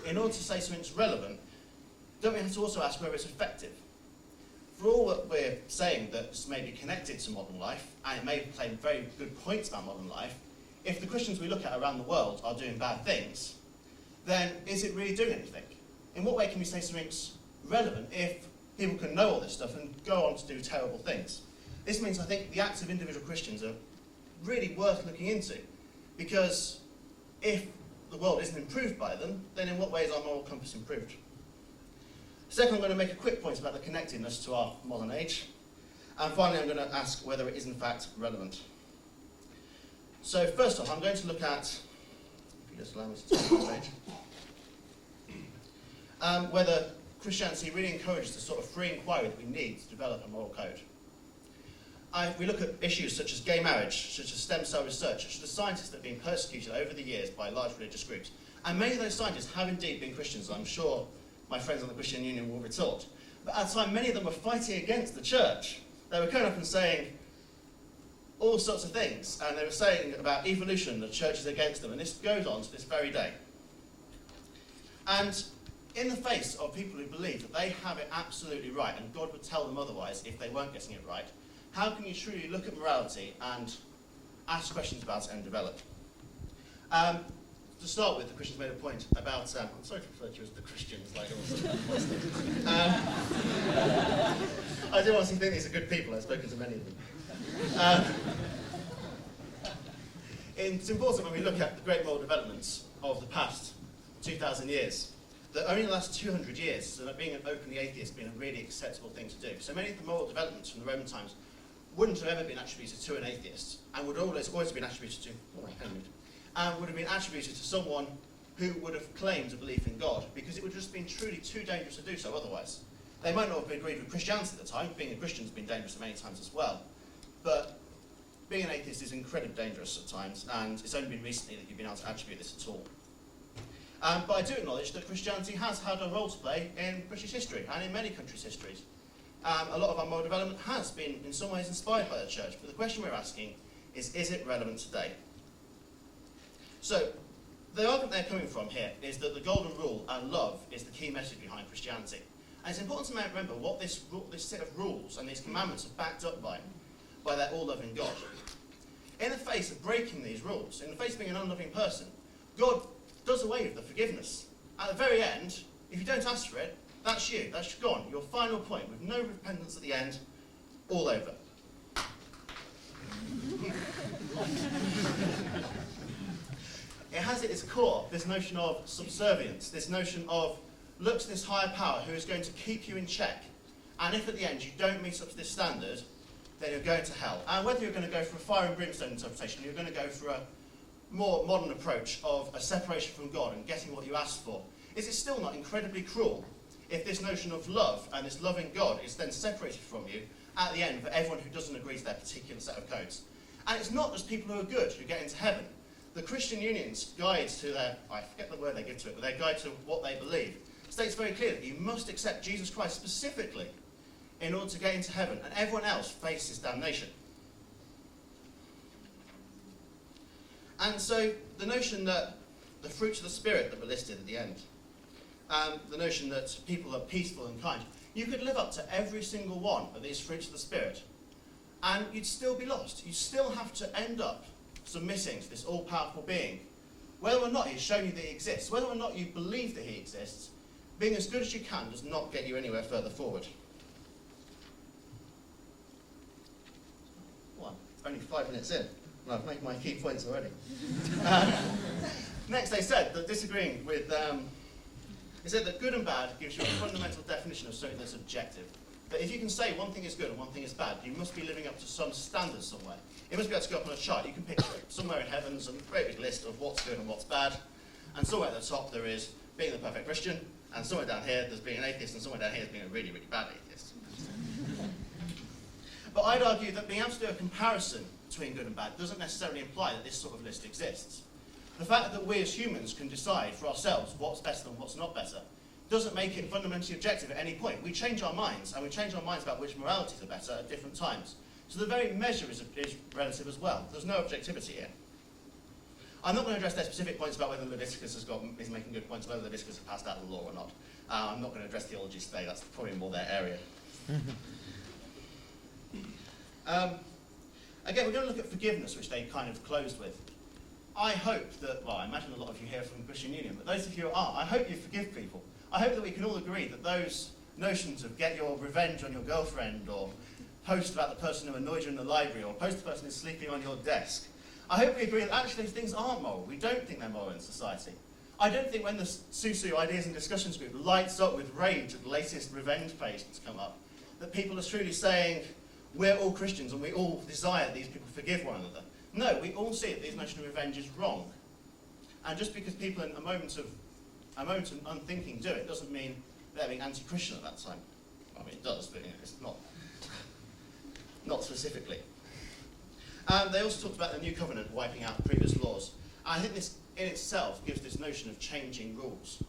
in order to say something's relevant, don't we have to also ask whether it's effective? For all that we're saying that this may be connected to modern life, and it may play very good points about modern life, if the Christians we look at around the world are doing bad things, then is it really doing anything? In what way can we say something's relevant if people can know all this stuff and go on to do terrible things? This means I think the acts of individual Christians are really worth looking into, because if the world isn't improved by them, then in what way is our moral compass improved? Second, I'm going to make a quick point about the connectedness to our modern age. And finally, I'm going to ask whether it is in fact relevant. So first off, I'm going to look at, if you just allow me to turn the page, whether Christianity really encourages the sort of free inquiry that we need to develop a moral code. We look at issues such as gay marriage, such as stem cell research, such as the scientists that have been persecuted over the years by large religious groups. And many of those scientists have indeed been Christians. I'm sure my friends on the Christian Union will retort. But at the time, many of them were fighting against the church. They were coming up and saying all sorts of things. And they were saying about evolution, the church is against them. And this goes on to this very day. And in the face of people who believe that they have it absolutely right, and God would tell them otherwise if they weren't getting it right, how can you truly look at morality and ask questions about it and develop? To start with, the Christians made a point about, I'm sorry to refer to you as the Christians, like I do honestly think these are good people. I've spoken to many of them. It's important when we look at the great moral developments of the past 2,000 years, that only in the last 200 years, so that being an openly atheist has been a really acceptable thing to do. So many of the moral developments from the Roman times wouldn't have ever been attributed to an atheist, and would always have been attributed to, and would have been attributed to someone who would have claimed a belief in God, because it would have just been truly too dangerous to do so otherwise. They might not have agreed with Christianity at the time. Being a Christian has been dangerous many times as well. But being an atheist is incredibly dangerous at times, and it's only been recently that you've been able to attribute this at all. But I do acknowledge that Christianity has had a role to play in British history, and in many countries' histories. A lot of our moral development has been in some ways inspired by the church, but the question we're asking is it relevant today? So, the argument they're coming from here is that the golden rule and love is the key message behind Christianity. And it's important to remember what this set of rules and these commandments are backed up by their all-loving God. In the face of breaking these rules, in the face of being an unloving person, God does away with the forgiveness. At the very end, if you don't ask for it, That's you. That's gone. Your final point with no repentance at the end. All over. It has at its core this notion of subservience, this notion of look to this higher power who is going to keep you in check. And if at the end you don't meet up to this standard, then you're going to hell. And whether you're going to go for a fire and brimstone interpretation, or you're going to go for a more modern approach of a separation from God and getting what you asked for, is it still not incredibly cruel if this notion of love and this loving God is then separated from you at the end for everyone who doesn't agree to their particular set of codes? And it's not just people who are good who get into heaven. The Christian Union's guide to their, I forget the word they give to it, but their guide to what they believe, states very clearly that you must accept Jesus Christ specifically in order to get into heaven, and everyone else faces damnation. And so the notion that the fruits of the Spirit that were listed at the end, the notion that people are peaceful and kind, you could live up to every single one of these fruits of the Spirit, and you'd still be lost. You'd still have to end up submitting to this all-powerful being. Whether or not he's shown you that he exists, whether or not you believe that he exists, being as good as you can does not get you anywhere further forward. Well, only 5 minutes in, and I've made my key points already. Next, they said that disagreeing with, they said that good and bad gives you a fundamental definition of something that's objective. That if you can say one thing is good and one thing is bad, you must be living up to some standard somewhere. It must be able to go up on a chart. You can picture it. Somewhere in heaven's a great big list of what's good and what's bad. And somewhere at the top there is being the perfect Christian, and somewhere down here there's being an atheist, and somewhere down here there's being a really, really bad atheist. But I'd argue that being able to do a comparison between good and bad doesn't necessarily imply that this sort of list exists. The fact that we as humans can decide for ourselves what's better and what's not better doesn't make it fundamentally objective at any point. We change our minds, and we change our minds about which moralities are better at different times. So the very measure is relative as well. There's no objectivity here. I'm not going to address their specific points about whether Leviticus is making good points, whether Leviticus has passed out of the law or not. I'm not going to address theologies today. That's probably more their area. Again, we're going to look at forgiveness, which they kind of closed with. I hope that, well, I imagine a lot of you here from the Christian Union, but those of you who aren't, I hope you forgive people. I hope that we can all agree that those notions of get your revenge on your girlfriend, or post about the person who annoyed you in the library, or post the person who's sleeping on your desk, I hope we agree that actually these things aren't moral. We don't think they're moral in society. I don't think when the Susu Ideas and Discussions group lights up with rage at the latest revenge page that's come up, that people are truly saying, we're all Christians and we all desire that these people forgive one another. No, we all see that this notion of revenge is wrong. And just because people in a moment of unthinking do it doesn't mean they're being anti-Christian at that time. I mean, it does, but you know, it's not specifically. They also talked about the New Covenant wiping out previous laws. I think this in itself gives this notion of changing rules.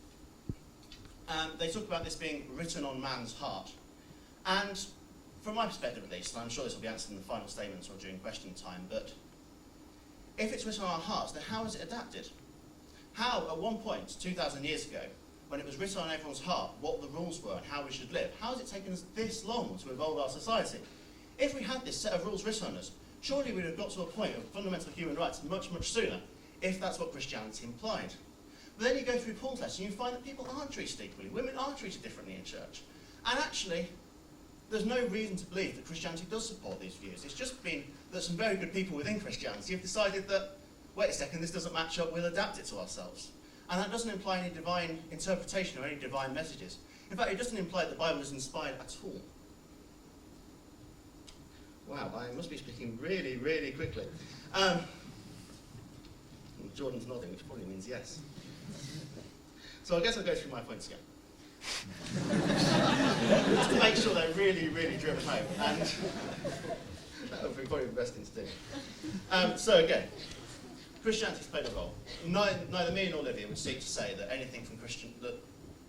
They talk about this being written on man's heart. And from my perspective at least, and I'm sure this will be answered in the final statements or during question time, but if it's written on our hearts, then how is it adapted? How, at one point, 2,000 years ago, when it was written on everyone's heart what the rules were and how we should live, how has it taken us this long to evolve our society? If we had this set of rules written on us, surely we would have got to a point of fundamental human rights much, much sooner, if that's what Christianity implied. But then you go through Paul's lesson and you find that people aren't treated equally. Women are treated differently in church. And actually, there's no reason to believe that Christianity does support these views. It's just been that some very good people within Christianity have decided that, wait a second, this doesn't match up, we'll adapt it to ourselves. And that doesn't imply any divine interpretation or any divine messages. In fact, it doesn't imply that the Bible is inspired at all. Wow, I must be speaking really, really quickly. Jordan's nodding, which probably means yes. So I guess I'll go through my points again. Just to make sure they're really, really driven home. And that would be probably the best thing to do. So again, Christianity's played a role. Neither me nor Olivia would seek to say that anything from that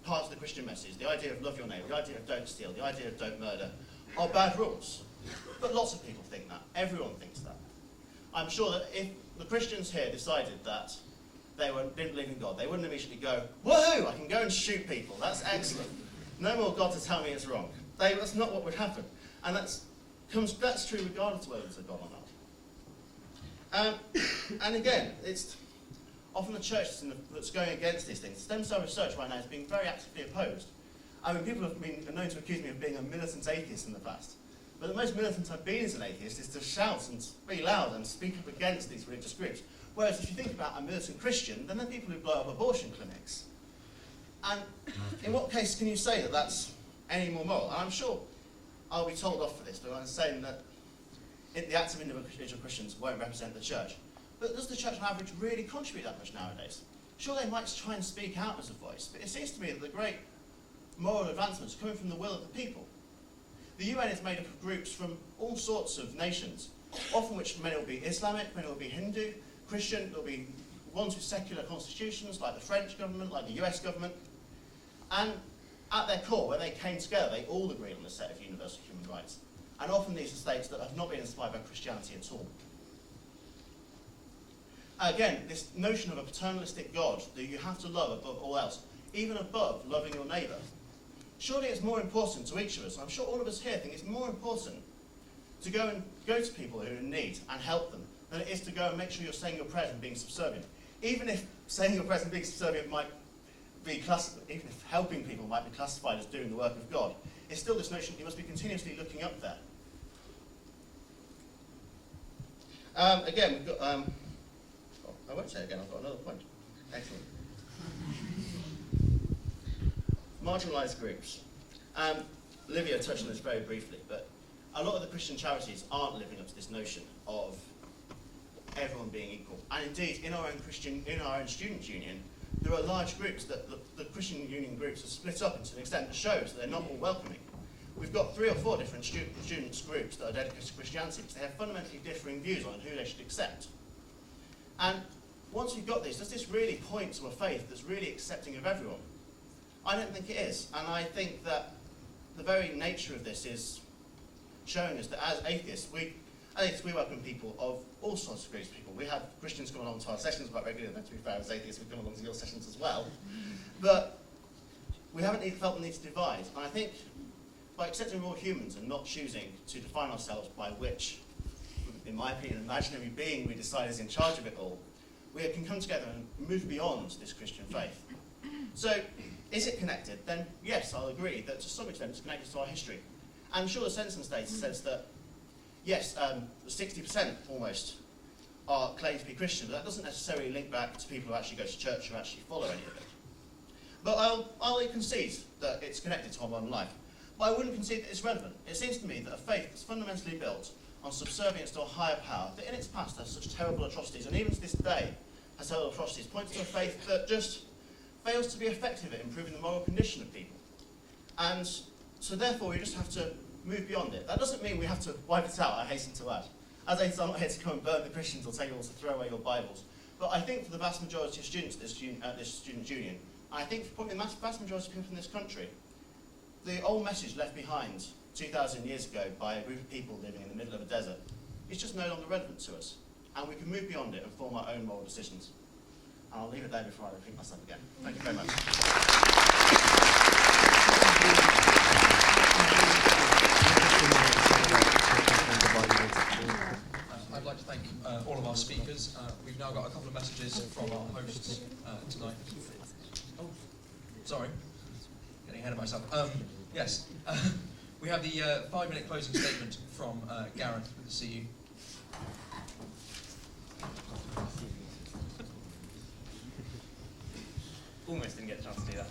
parts of the Christian message, the idea of love your neighbour, the idea of don't steal, the idea of don't murder, are bad rules. But lots of people think that. Everyone thinks that. I'm sure that if the Christians here decided that they didn't believe in God, they wouldn't immediately go, woohoo, I can go and shoot people, that's excellent. No more God to tell me it's wrong. That's not what would happen. And that's true regardless of whether it's a God or not. And again, it's often the church that's going against these things. Stem cell research right now is being very actively opposed. I mean, people have been known to accuse me of being a militant atheist in the past. But the most militant I've been as an atheist is to shout and be loud and speak up against these religious groups. Whereas if you think about a militant Christian, then they're people who blow up abortion clinics. And in what case can you say that that's any more moral? And I'm sure I'll be told off for this, but I'm saying that the active individual Christians won't represent the church. But does the church on average really contribute that much nowadays? Sure, they might try and speak out as a voice, but it seems to me that the great moral advancements are coming from the will of the people. The UN is made up of groups from all sorts of nations, often which many will be Islamic, many will be Hindu, Christian, there will be ones with secular constitutions, like the French government, like the US government. And at their core, when they came together, they all agreed on a set of universal human rights. And often these are states that have not been inspired by Christianity at all. Again, this notion of a paternalistic God that you have to love above all else, even above loving your neighbour. Surely it's more important to each of us, I'm sure all of us here think it's more important to go to people who are in need and help them than it is to go and make sure you're saying your prayers and being subservient. Even if saying your prayers and being subservient might be even if helping people might be classified as doing the work of God, it's still this notion that you must be continuously looking up there. Again, we've got, I won't say it again, I've got another point. Excellent. Marginalised groups. Olivia touched on this very briefly, but a lot of the Christian charities aren't living up to this notion of everyone being equal. And indeed, in our own student union, there are large groups that the Christian union groups are split up into an extent that shows that they're not all welcoming. We've got 3 or 4 different students groups that are dedicated to Christianity because they have fundamentally differing views on who they should accept. And once we've got this, does this really point to a faith that's really accepting of everyone? I don't think it is. And I think that the very nature of this is showing us that as atheists, we welcome people of all sorts of groups of people. We have Christians come along to our sessions quite regularly, and to be fair, as atheists, we come along to your sessions as well. But we haven't felt the need to divide. And I think by accepting we're all humans and not choosing to define ourselves by which, in my opinion, imaginary being we decide is in charge of it all, we can come together and move beyond this Christian faith. So, is it connected? Then yes, I'll agree that to some extent it's connected to our history. I'm sure the census data says that, yes, 60% almost are claimed to be Christian, but that doesn't necessarily link back to people who actually go to church or actually follow any of it. But I'll concede that it's connected to our modern life. But I wouldn't concede that it's relevant. It seems to me that a faith that's fundamentally built on subservience to a higher power, that in its past has such terrible atrocities, and even to this day has terrible atrocities, points to a faith that just fails to be effective at improving the moral condition of people. And so therefore we just have to move beyond it. That doesn't mean we have to wipe it out, I hasten to add. As I said, I'm not here to come and burn the Christians or tell you all to throw away your Bibles. But I think for the vast majority of students at this student union, and I think for probably the vast majority of people in this country, the old message left behind 2,000 years ago by a group of people living in the middle of a desert is just no longer relevant to us. And we can move beyond it and form our own moral decisions. And I'll leave it there before I repeat myself again. Thank you very much. I'd like to thank all of our speakers. We've now got a couple of messages from our hosts tonight. Oh, sorry, getting ahead of myself. Yes, we have the 5-minute closing statement from Gareth with the CU. Almost didn't get a chance to do that.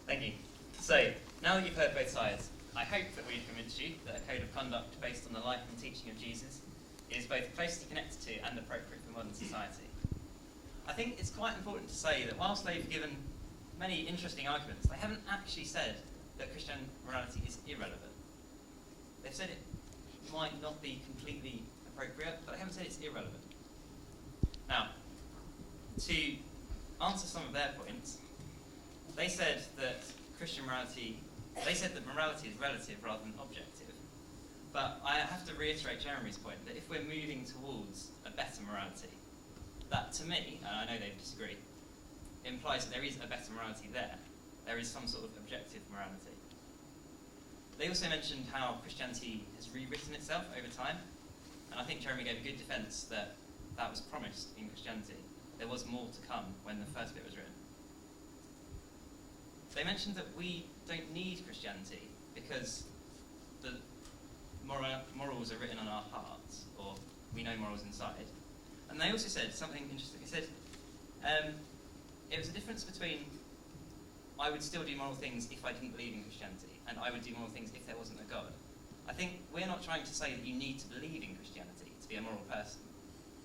Thank you. So, now that you've heard both sides, I hope that we've convinced you that a code of conduct based on the life and teaching of Jesus is both closely connected to and appropriate for modern society. I think it's quite important to say that whilst they've given many interesting arguments, they haven't actually said that Christian morality is irrelevant. They've said it might not be completely appropriate, but they haven't said it's irrelevant. Now, to answer some of their points, they said that morality is relative rather than objective. But I have to reiterate Jeremy's point that if we're moving towards a better morality, that to me, and I know they disagree, implies that there is a better morality there. There is some sort of objective morality. They also mentioned how Christianity has rewritten itself over time, and I think Jeremy gave a good defence that was promised in Christianity. There was more to come when the first bit was written. They mentioned that we don't need Christianity because the morals are written on our hearts, or we know morals inside. And they also said something interesting. They said it was a difference between I would still do moral things if I didn't believe in Christianity, and I would do moral things if there wasn't a God. I think we're not trying to say that you need to believe in Christianity to be a moral person.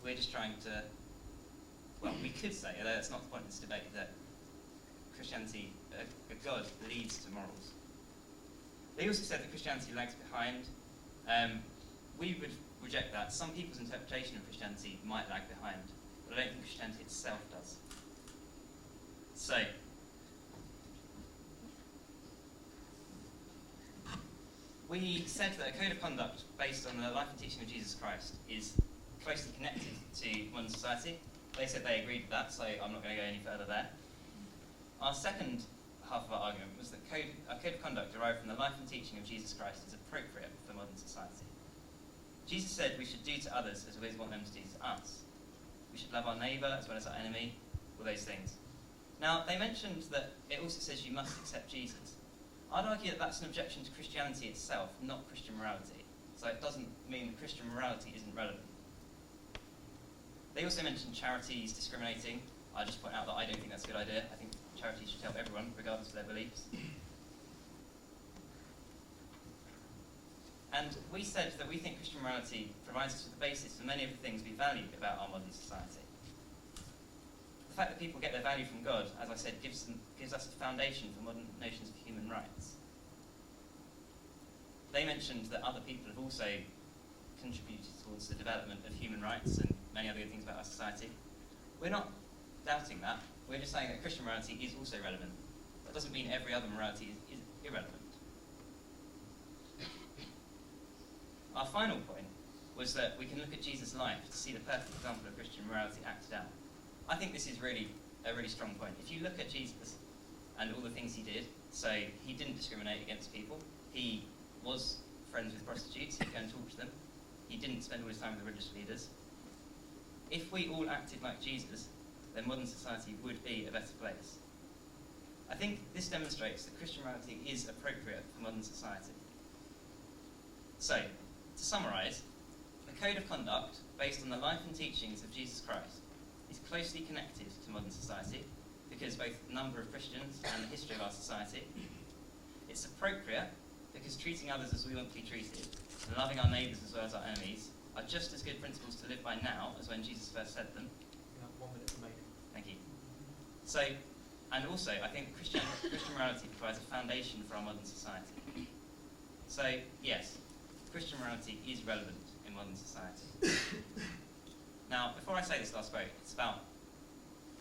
We're just trying to, well, we could say, although that's not the point of this debate, that Christianity, a God, leads to morals. They also said that Christianity lags behind. We would reject that. Some people's interpretation of Christianity might lag behind, but I don't think Christianity itself does. So, we said that a code of conduct based on the life and teaching of Jesus Christ is closely connected to modern society. They said they agreed with that, so I'm not going to go any further there. Our second half of our argument was that a code of conduct derived from the life and teaching of Jesus Christ is appropriate for modern society. Jesus said we should do to others as we want them to do to us. We should love our neighbour as well as our enemy, all those things. Now, they mentioned that it also says you must accept Jesus. I'd argue that that's an objection to Christianity itself, not Christian morality. So it doesn't mean that Christian morality isn't relevant. They also mentioned charities discriminating. I just point out that I don't think that's a good idea. I think charities should help everyone, regardless of their beliefs. And we said that we think Christian morality provides us with the basis for many of the things we value about our modern society. The fact that people get their value from God, as I said, gives us a foundation for modern notions of human rights. They mentioned that other people have also contributed towards the development of human rights and many other good things about our society. We're not doubting that. We're just saying that Christian morality is also relevant. That doesn't mean every other morality is irrelevant. Our final point was that we can look at Jesus' life to see the perfect example of Christian morality acted out. I think this is really a really strong point. If you look at Jesus and all the things he did, so he didn't discriminate against people. He was friends with prostitutes. He'd go and talk to them. He didn't spend all his time with the religious leaders. If we all acted like Jesus, then modern society would be a better place. I think this demonstrates that Christian morality is appropriate for modern society. So, to summarise, a code of conduct based on the life and teachings of Jesus Christ is closely connected to modern society because both the number of Christians and the history of our society. It's appropriate because treating others as we want to be treated and loving our neighbours as well as our enemies are just as good principles to live by now as when Jesus first said them. You have 1 minute remaining. Thank you. So, and also, I think Christian morality provides a foundation for our modern society. So, yes, Christian morality is relevant in modern society. Now, before I say this last quote, it's about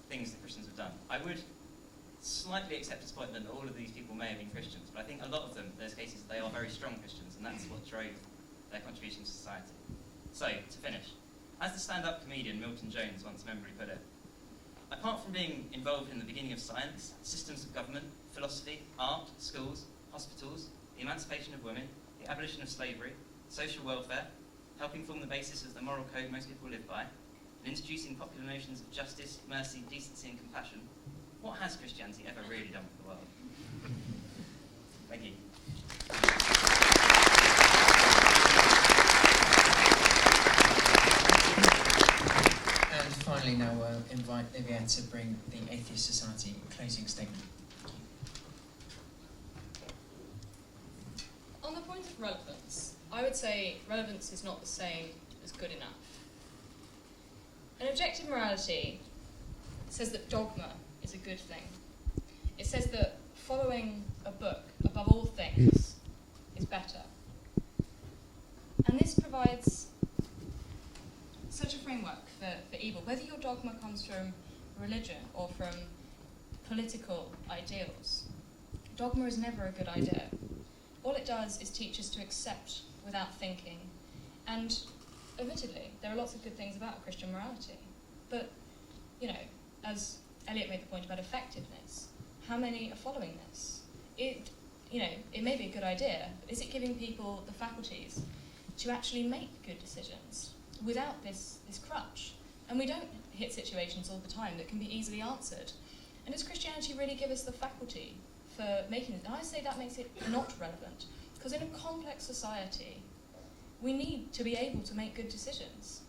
things that Christians have done. I would slightly accept his point that all of these people may have been Christians, but I think a lot of them, there's cases they are very strong Christians, and that's what drove their contribution to society. So, to finish, as the stand-up comedian Milton Jones once memorably put it, apart from being involved in the beginning of science, systems of government, philosophy, art, schools, hospitals, the emancipation of women, the abolition of slavery, social welfare, helping form the basis of the moral code most people live by, and introducing popular notions of justice, mercy, decency and compassion, what has Christianity ever really done for the world? Thank you. And finally now we'll invite Livia to bring the Atheist Society closing statement. On the point of relevance, I would say relevance is not the same as good enough. An objective morality says that dogma is a good thing. It says that following a book above all things is better. And this provides such a framework for evil, whether your dogma comes from religion or from political ideals. Dogma is never a good idea. All it does is teach us to accept without thinking. And admittedly, there are lots of good things about Christian morality. But, as Elliot made the point about effectiveness, how many are following this? It may be a good idea, but is it giving people the faculties to actually make good decisions without this crutch? And we don't hit situations all the time that can be easily answered. And does Christianity really give us the faculty for making it. And I say that makes it not relevant, because in a complex society, we need to be able to make good decisions.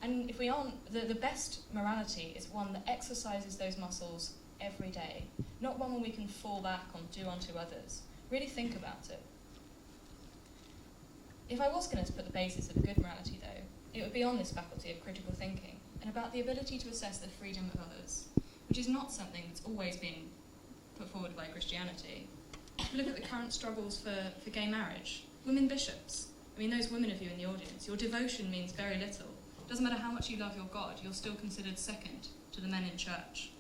And if we aren't, the best morality is one that exercises those muscles every day, not one where we can fall back on do unto others. Really think about it. If I was going to put the basis of a good morality, though, it would be on this faculty of critical thinking and about the ability to assess the freedom of others, which is not something that's always been put forward by Christianity. If you look at the current struggles for gay marriage, women bishops, I mean, those women of you in the audience, your devotion means very little. It doesn't matter how much you love your God, you're still considered second to the men in church.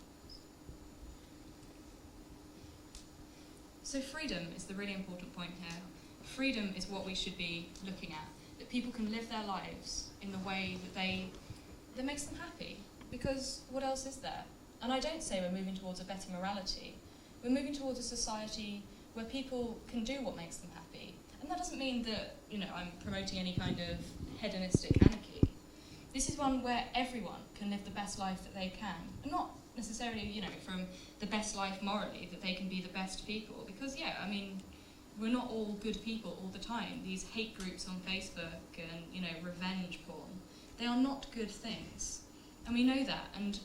So freedom is the really important point here. Freedom is what we should be looking at, that people can live their lives in the way that makes them happy, because what else is there? And I don't say we're moving towards a better morality. We're moving towards a society where people can do what makes them happy. And that doesn't mean that, I'm promoting any kind of hedonistic anarchy. This is one where everyone can live the best life that they can. And not necessarily, from the best life morally, that they can be the best people. Because, we're not all good people all the time. These hate groups on Facebook and, revenge porn, they are not good things. And we know that. And,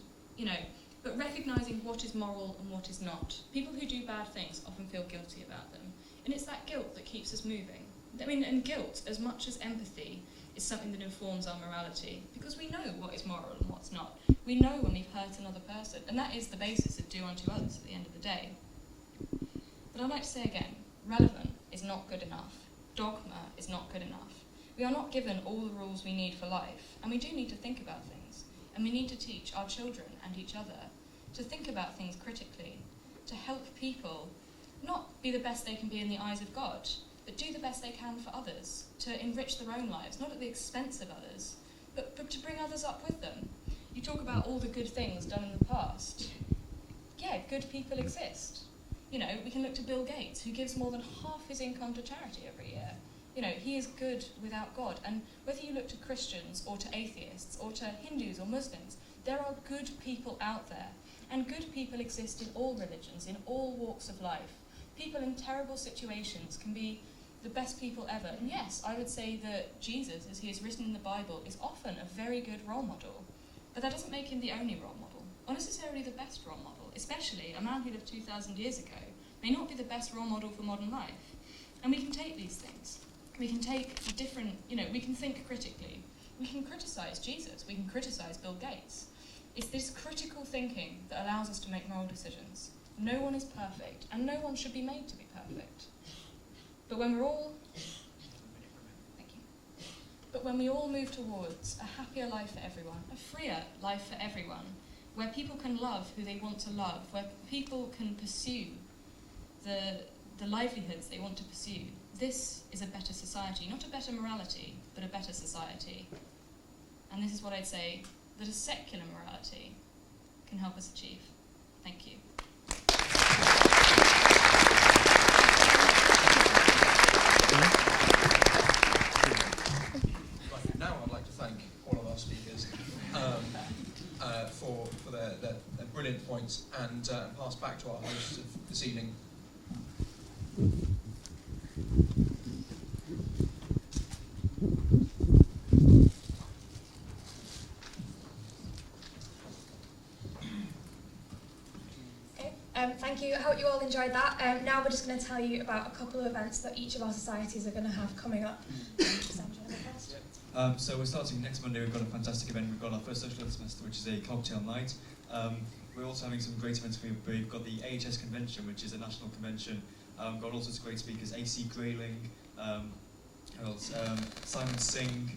but recognising what is moral and what is not. People who do bad things often feel guilty about them. And it's that guilt that keeps us moving. And guilt, as much as empathy, is something that informs our morality. Because we know what is moral and what's not. We know when we've hurt another person. And that is the basis of do unto others at the end of the day. But I'd like to say again, relevant is not good enough. Dogma is not good enough. We are not given all the rules we need for life. And we do need to think about things. And we need to teach our children and each other to think about things critically, to help people not be the best they can be in the eyes of God, but do the best they can for others, to enrich their own lives, not at the expense of others, but to bring others up with them. You talk about all the good things done in the past. Yeah, good people exist. We can look to Bill Gates, who gives more than half his income to charity every year. He is good without God. And whether you look to Christians or to atheists or to Hindus or Muslims, there are good people out there. And good people exist in all religions, in all walks of life. People in terrible situations can be the best people ever. And yes, I would say that Jesus, as he is written in the Bible, is often a very good role model. But that doesn't make him the only role model, or necessarily the best role model. Especially a man who lived 2,000 years ago may not be the best role model for modern life. And we can take these things. We can take different, we can think critically. We can criticise Jesus. We can criticise Bill Gates. It's this critical thinking that allows us to make moral decisions. No one is perfect, and no one should be made to be perfect. But when we're all... Thank you. But when we all move towards a happier life for everyone, a freer life for everyone, where people can love who they want to love, where people can pursue the livelihoods they want to pursue, this is a better society. Not a better morality, but a better society. And this is what I'd say that a secular morality can help us achieve. Thank you. Right, now I'd like to thank all of our speakers for their brilliant points and pass back to our hosts of this evening. Thank you. I hope you all enjoyed that. Now we're just going to tell you about a couple of events that each of our societies are going to have coming up. So we're starting next Monday. We've got a fantastic event. We've got our first social semester, which is a cocktail night. We're also having some great events for you. We've got the AHS convention, which is a national convention. Got all sorts of great speakers: AC Grayling, who else? Simon Singh,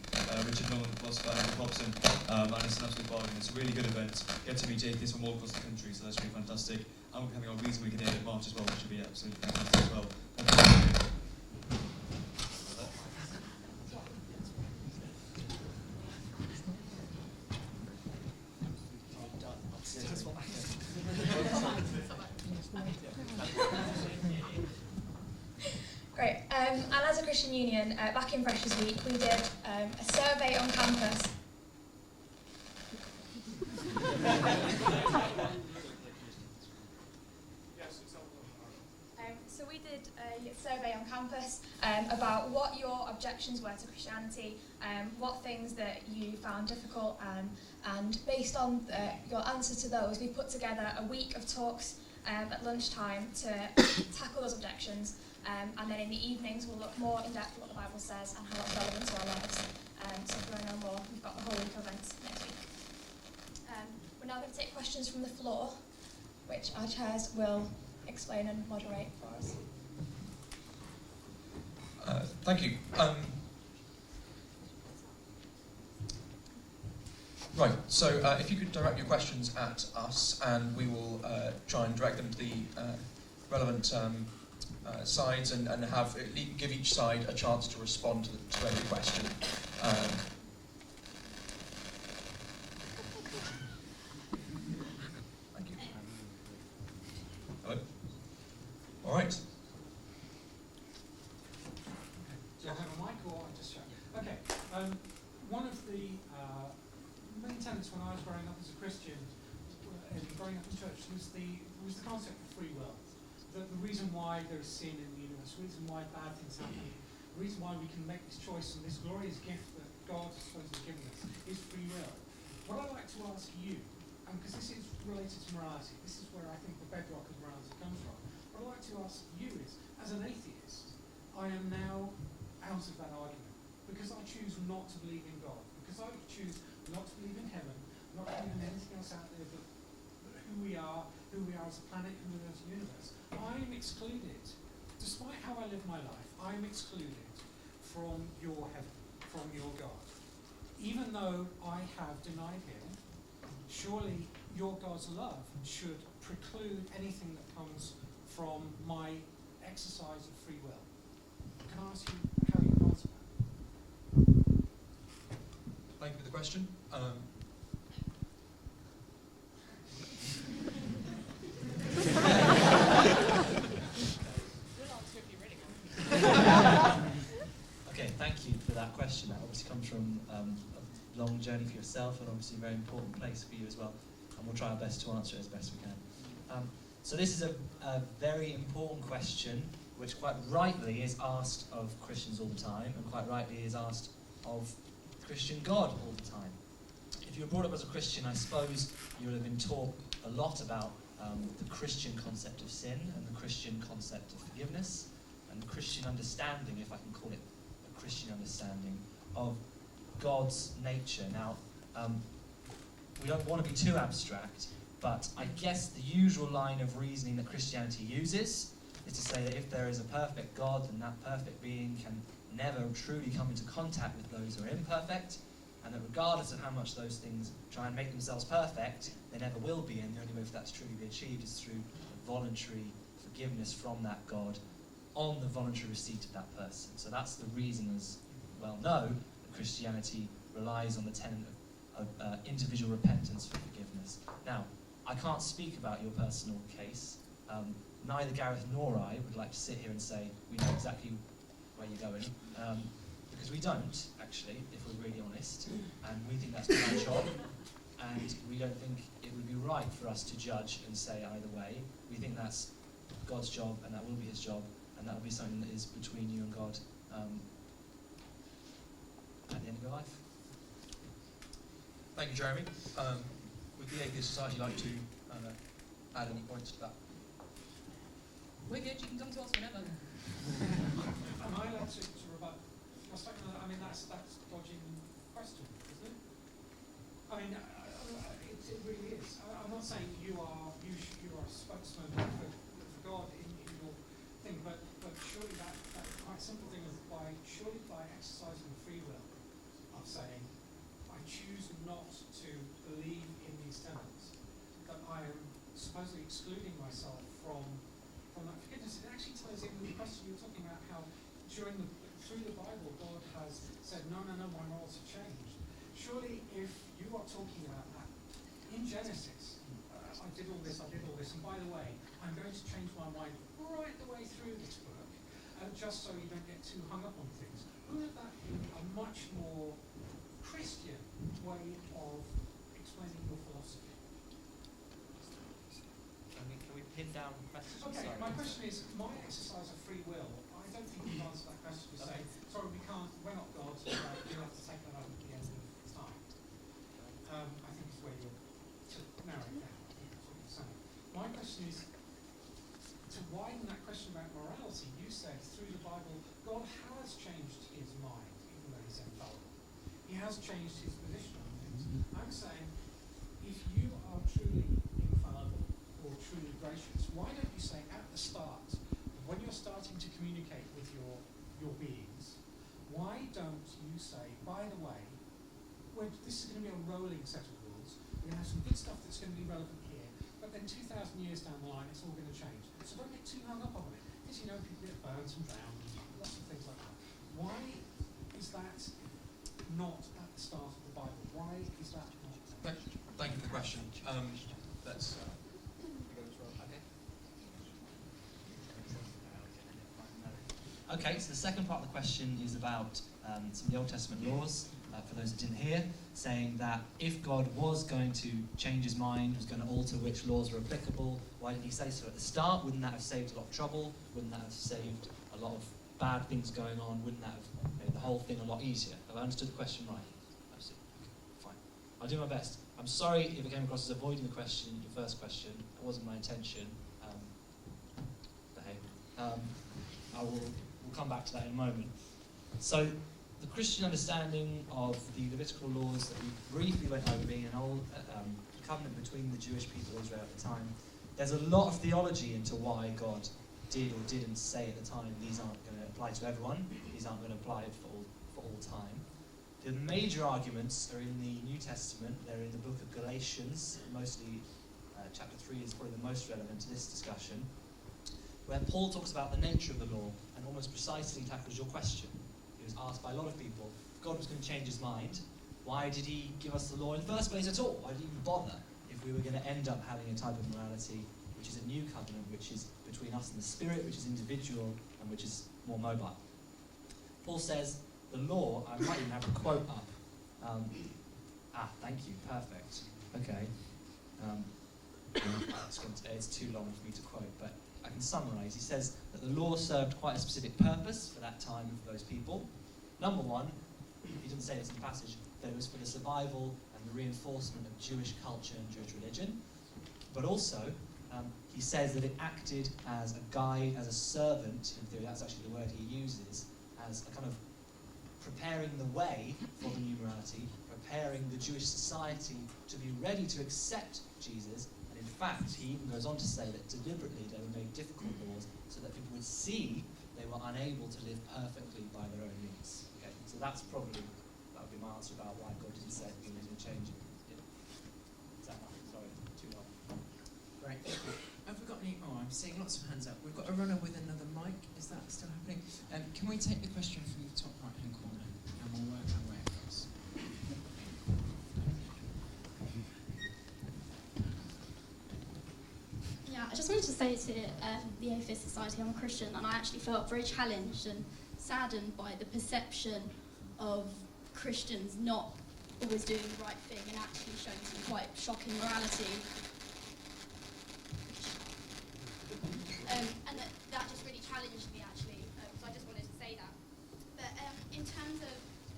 Richard Nolan, philosopher, Andy Hobson, and it's an absolute bargain. It's a really good event. Get to meet atheists from all across the country, so that's really fantastic. And we're having our Reason Week in the end of March as well, which will be absolutely fantastic as well. Great. And as a Christian Union, back in Freshers Week, we did a survey on campus. survey on campus about what your objections were to Christianity, what things that you found difficult, and based on your answer to those, we put together a week of talks at lunchtime to tackle those objections, and then in the evenings we'll look more in depth at what the Bible says and how it's relevant to our lives. So if you want to know more, we've got the whole week of events next week. We're now going to take questions from the floor, which our chairs will explain and moderate for us. Thank you. Right, so if you could direct your questions at us, and we will try and direct them to the relevant sides, and give each side a chance to respond to every question. Thank you. Hello? All right. Do I have a mic or just show? Okay. One of the main tenets when I was growing up as a Christian, and growing up in church, was the concept of free will. The reason why there is sin in the universe, the reason why bad things happen, the reason why we can make this choice and this glorious gift that God has supposedly given us is free will. What I'd like to ask you, because this is related to morality, this is where I think the bedrock of morality comes from. What I'd like to ask you is, as an atheist, I am now out of that argument because I choose not to believe in God, because I choose not to believe in heaven, not to believe in anything else out there but who we are as a planet, who we are as a universe. I am excluded, despite how I live my life, I am excluded from your heaven, from your God. Even though I have denied him, surely your God's love should preclude anything that comes from my exercise of free will. Can I ask you how you answer that? Thank you for the question. Okay, thank you for that question. That obviously comes from a long journey for yourself, and obviously a very important place for you as well. And we'll try our best to answer it as best we can. So this is a very important question, which quite rightly is asked of Christians all the time, and quite rightly is asked of Christian God all the time. If you were brought up as a Christian, I suppose you would have been taught a lot about the Christian concept of sin and the Christian concept of forgiveness and the Christian understanding, if I can call it a Christian understanding, of God's nature. Now, we don't want to be too abstract, but I guess the usual line of reasoning that Christianity uses is to say that if there is a perfect God, then that perfect being can never truly come into contact with those who are imperfect, and that regardless of how much those things try and make themselves perfect, they never will be, and the only way for that to truly be achieved is through voluntary forgiveness from that God on the voluntary receipt of that person. So that's the reason, as well know, that Christianity relies on the tenet of individual repentance for forgiveness. Now, I can't speak about your personal case. Neither Gareth nor I would like to sit here and say we know exactly where you're going, because we don't, actually, if we're really honest, and we think that's our job, and we don't think it would be right for us to judge and say either way. We think that's God's job, and that will be his job, and that will be something that is between you and God at the end of your life. Thank you, Jeremy. Would the Atheist Society like to add any points to that? We're good, you can come to us whenever. Am I allowed to rebut? I mean, that's dodging the question, isn't it? I mean, it really is. I'm not saying you are a spokesman for God in your thing, but surely that quite simple thing is by exercising free will, of saying, I choose not to believe in these tenets, that I am supposedly excluding myself from that forgiveness. It actually ties in with the question you were talking about, how through the Bible God has said, no, my morals have changed. Surely if you are talking about that in Genesis, I did all this, and by the way, I'm going to change my mind right the way through this book, just so you don't get too hung up on things. Wouldn't that be a much more Christian way of explaining your philosophy? Can we pin down questions? Okay, my question is, my exercise of free will, don't think you've answered that question. You say, sorry, we can't, we're not God, you'll have to take that up at the end of time. I think it's where you're to narrow it down. I think that's what you're saying. My question is, to widen that question about morality, you said through the Bible, God has changed his mind, even though he's infallible. He has changed his position on things. I'm saying, if you are truly infallible or truly gracious, why don't you say at the start, when you're starting to communicate with your beings, why don't you say, by the way, this is going to be a rolling set of rules, we're going to have some good stuff that's going to be relevant here, but then 2,000 years down the line, it's all going to change. So don't get too hung up on it. Because, you know, people get burnt and drowned and lots of things like that. Why is that not at the start of the Bible? Why is that not? Thank you for the question. Let's. Okay, so the second part of the question is about some of the Old Testament laws, for those that didn't hear, saying that if God was going to change his mind, was going to alter which laws were applicable, why didn't he say so at the start? Wouldn't that have saved a lot of trouble? Wouldn't that have saved a lot of bad things going on? Wouldn't that have made the whole thing a lot easier? Have I understood the question right? Absolutely. Okay, fine. I'll do my best. I'm sorry if it came across as avoiding the question, your first question. It wasn't my intention. We'll come back to that in a moment. So, the Christian understanding of the Levitical laws that we briefly went over being an old covenant between the Jewish people of Israel at the time, there's a lot of theology into why God did or didn't say at the time these aren't going to apply to everyone, these aren't going to apply for all time. The major arguments are in the New Testament. They're in the book of Galatians, mostly chapter 3 is probably the most relevant to this discussion, where Paul talks about the nature of the law and almost precisely tackles your question. He was asked by a lot of people, if God was going to change his mind, why did he give us the law in the first place at all? Why did he even bother if we were going to end up having a type of morality which is a new covenant, which is between us and the Spirit, which is individual, and which is more mobile? Paul says, the law, I might even have a quote up. Thank you, perfect. Okay. It's too long for me to quote, but I can summarise. He says that the law served quite a specific purpose for that time and for those people. Number one, he doesn't say this in the passage, but it was for the survival and the reinforcement of Jewish culture and Jewish religion. But also, he says that it acted as a guide, as a servant, in theory, that's actually the word he uses, as a kind of preparing the way for the new morality, preparing the Jewish society to be ready to accept Jesus. And in fact, he even goes on to say that deliberately they were made difficult laws so that people would see they were unable to live perfectly by their own means. Okay, so that would be my answer about why God didn't say he was going to change it. Yeah. Is that enough? Sorry, too long. Great. Have we got any? Oh, I'm seeing lots of hands up. We've got a runner with another mic. Is that still happening? Can we take the question from the top right-hand corner, and we'll work our way across? Yeah, I just wanted to say to the Atheist Society, I'm a Christian, and I actually felt very challenged and saddened by the perception of Christians not always doing the right thing and actually showing some quite shocking morality. And that just really challenged me, actually, so I just wanted to say that. But in terms of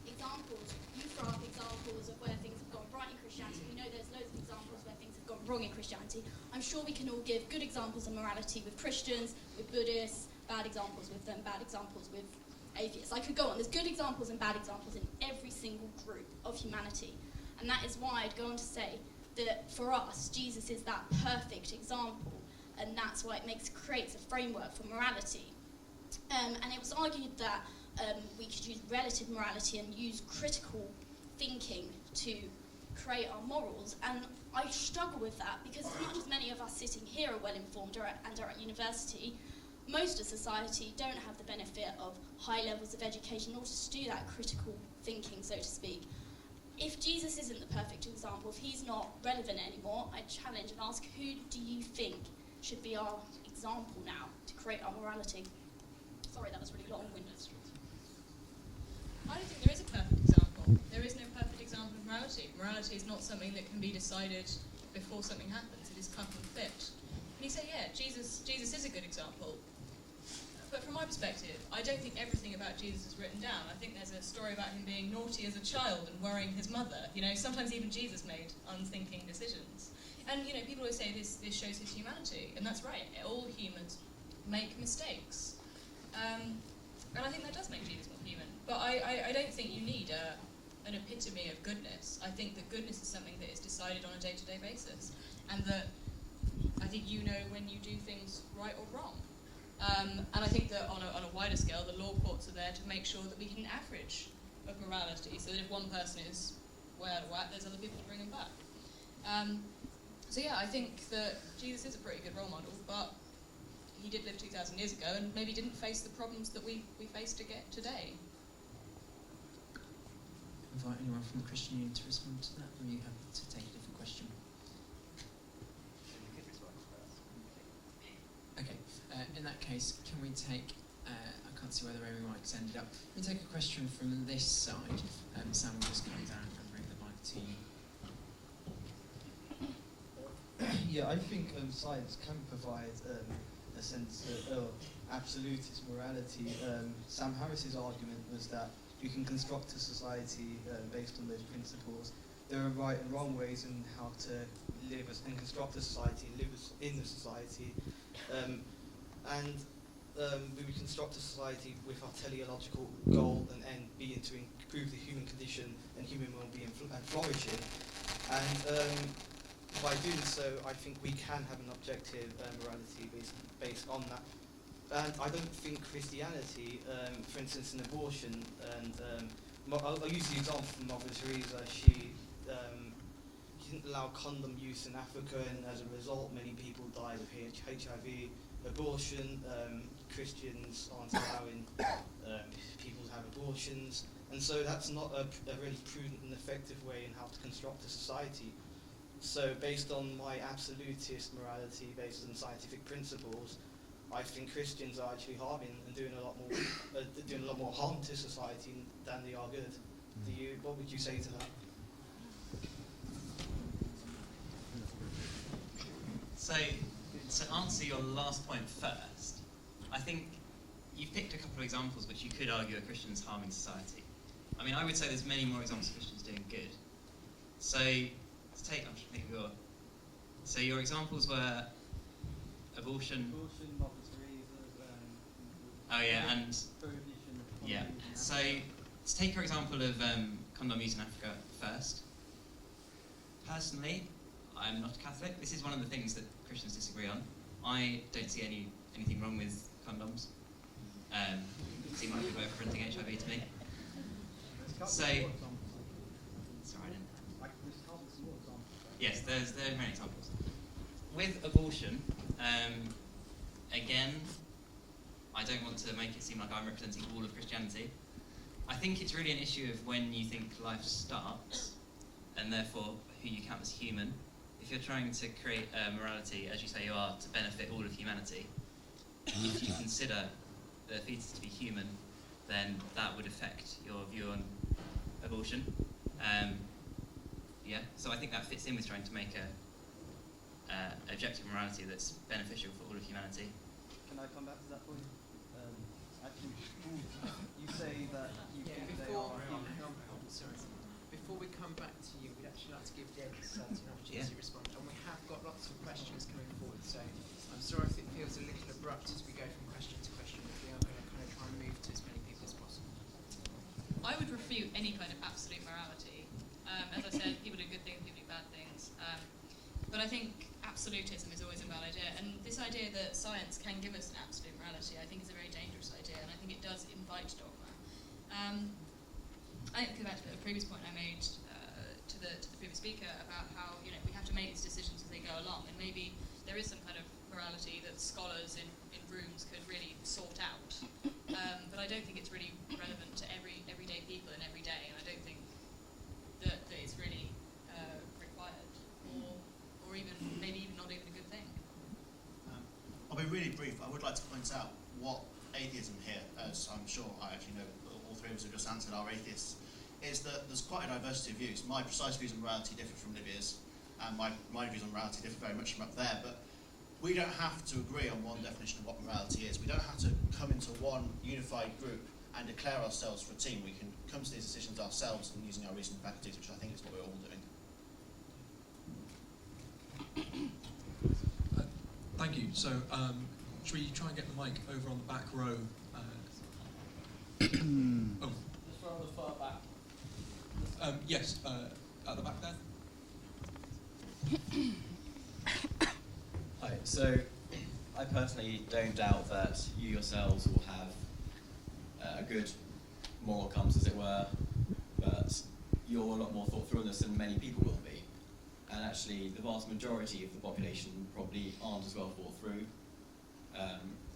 examples, you throw up examples of where things have gone right in Christianity. We know there's loads of examples where things have gone wrong in Christianity. I'm sure we can all give good examples of morality with Christians, with Buddhists, bad examples with them, bad examples with atheists. I could go on. There's good examples and bad examples in every single group of humanity. And that is why I'd go on to say that for us, Jesus is that perfect example. And that's why it creates a framework for morality. And it was argued that we could use relative morality and use critical thinking to create our morals. And I struggle with that because as much as many of us sitting here are well informed and are at university, most of society don't have the benefit of high levels of education in order to do that critical thinking, so to speak. If Jesus isn't the perfect example, if he's not relevant anymore, I challenge and ask, who do you think should be our example now to create our morality? Sorry, that was really long-winded. I don't think there is a perfect example. There is no perfect example of morality. Morality is not something that can be decided before something happens. It is cut and fit. And you say, yeah, Jesus is a good example. But from my perspective, I don't think everything about Jesus is written down. I think there's a story about him being naughty as a child and worrying his mother. You know, sometimes even Jesus made unthinking decisions. And, you know, people always say this shows his humanity, and that's right. All humans make mistakes. And I think that does make Jesus more human. But I don't think you need an epitome of goodness. I think that goodness is something that is decided on a day-to-day basis. And that I think you know when you do things right or wrong. And I think that on a wider scale, the law courts are there to make sure that we get an average of morality, so that if one person is way out of whack, there's other people to bring him back. So yeah, I think that Jesus is a pretty good role model, but he did live 2,000 years ago and maybe didn't face the problems that we face today. Invite anyone from the Christian Union to respond to that, or are you happy to take a different question? Okay, in that case, can we take, I can't see where the roving mic's ended up, can we take a question from this side? Sam will just come down and bring the mic to you. Yeah, I think science can provide a sense of absolutist morality. Sam Harris's argument was that you can construct a society based on those principles. There are right and wrong ways in how to live and construct a society and live in the society. We construct a society with our teleological goal and end being to improve the human condition and human well-being and flourishing. And by doing so, I think we can have an objective morality based on that. And I don't think Christianity, for instance, in abortion, and I'll use the example from Mother Teresa. She didn't allow condom use in Africa, and as a result, many people died of HIV. Abortion, Christians aren't allowing people to have abortions, and so that's not a really prudent and effective way in how to construct a society. So based on my absolutist morality, based on scientific principles, I think Christians are actually harming and doing a lot more harm to society than they are good. What would you say to that? So to answer your last point first, I think you've picked a couple of examples which you could argue are Christians harming society. I mean, I would say there's many more examples of Christians doing good. So to take, I'm trying to think of your. So your examples were abortion. Mother Teresa. Oh yeah, and yeah. So to take your example of condom use in Africa first. Personally, I'm not a Catholic. This is one of the things that Christians disagree on. I don't see anything wrong with condoms. Seem like people are representing HIV to me. So, sorry, I didn't. Yes, there are many examples. With abortion, again, I don't want to make it seem like I'm representing all of Christianity. I think it's really an issue of when you think life starts, and therefore who you count as human. If you're trying to create a morality, as you say you are, to benefit all of humanity, if you consider the fetus to be human, then that would affect your view on abortion. Yeah, so I think that fits in with trying to make a objective morality that's beneficial for all of humanity. Can I come back to that point? Actually, you say that you think they are... Before we come back to you, we'd actually like to give Deb an opportunity to respond. And we have got lots of questions coming forward, so I'm sorry if it feels a little abrupt as we go from question to question, but we are going to kind of try and move to as many people as possible. I would refute any kind of absolute morality. As I said, people do good things, people do bad things. But I think absolutism is always a bad idea. And this idea that science can give us an absolute morality, I think is a very dangerous idea, and I think it does invite dogma. I think go back to the previous point I made to the previous speaker about how we have to make these decisions as they go along, and maybe there is some kind of morality that scholars in rooms could really sort out. But I don't think it's really relevant to everyday people in every day, and I don't think that it's really required, or even maybe even not even a good thing. I'll be really brief. I would like to point out what atheism here, as I'm sure I actually know all three of us have just answered are atheists, is that there's quite a diversity of views. My precise views on morality differ from Livia's, and my views on morality differ very much from up there, but we don't have to agree on one definition of what morality is. We don't have to come into one unified group and declare ourselves for a team. We can come to these decisions ourselves and using our reasoning faculties, which I think is what we're all doing. Thank you. So, should we try and get the mic over on the back row? Oh. Just from the far back. Yes, at the back there. Hi. So, I personally don't doubt that you yourselves will have a good moral compass, as it were, but you're a lot more thought through on this than many people will be. And actually, the vast majority of the population probably aren't as well thought through.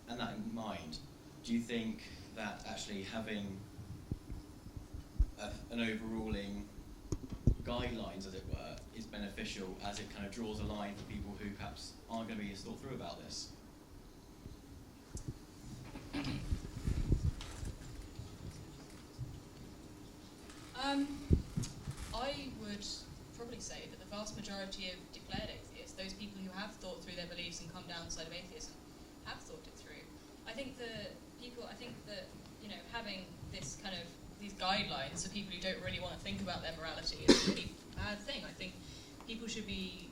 And that in mind, do you think that actually having an overruling guidelines, as it were, is beneficial as it kind of draws a line for people who perhaps aren't going to be as thought through about this? I would probably say that the vast majority of declared atheists, those people who have thought through their beliefs and come down the side of atheism, have thought it through. I think that having this kind of these guidelines for people who don't really want to think about their morality is a really bad thing. I think people should be,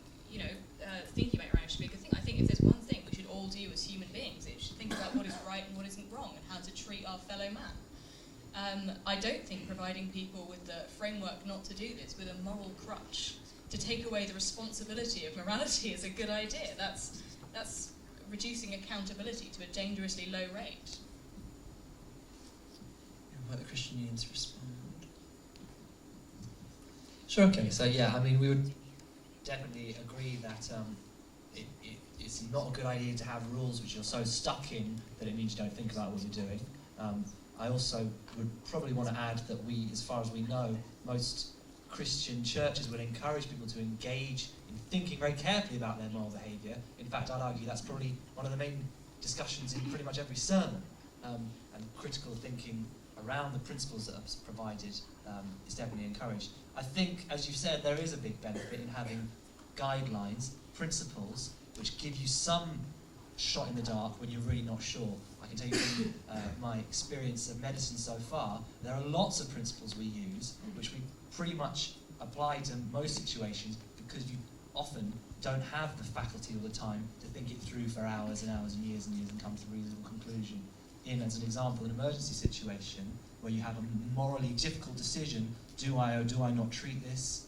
thinking about your own should be a good thing. I think if there's one thing we should all do as human beings, it should think about what is right and what isn't wrong and how to treat our fellow man. I don't think providing people with the framework not to do this, with a moral crutch, to take away the responsibility of morality is a good idea. That's reducing accountability to a dangerously low rate. Invite the Christian Union to respond. Sure, okay. So yeah, I mean, we would definitely agree that it's not a good idea to have rules which you're so stuck in that it means you don't think about what you're doing. I also would probably want to add that we, as far as we know, most Christian churches would encourage people to engage in thinking very carefully about their moral behaviour. In fact, I'd argue that's probably one of the main discussions in pretty much every sermon. And critical thinking around the principles that are provided is definitely encouraged. I think, as you said, there is a big benefit in having guidelines, principles, which give you some shot in the dark when you're really not sure. I can tell you from my experience of medicine so far, there are lots of principles we use, which we pretty much apply to most situations because you often don't have the faculty all the time to think it through for hours and hours and years and come to a reasonable conclusion. In, as an example, an emergency situation where you have a morally difficult decision, do I or do I not treat this?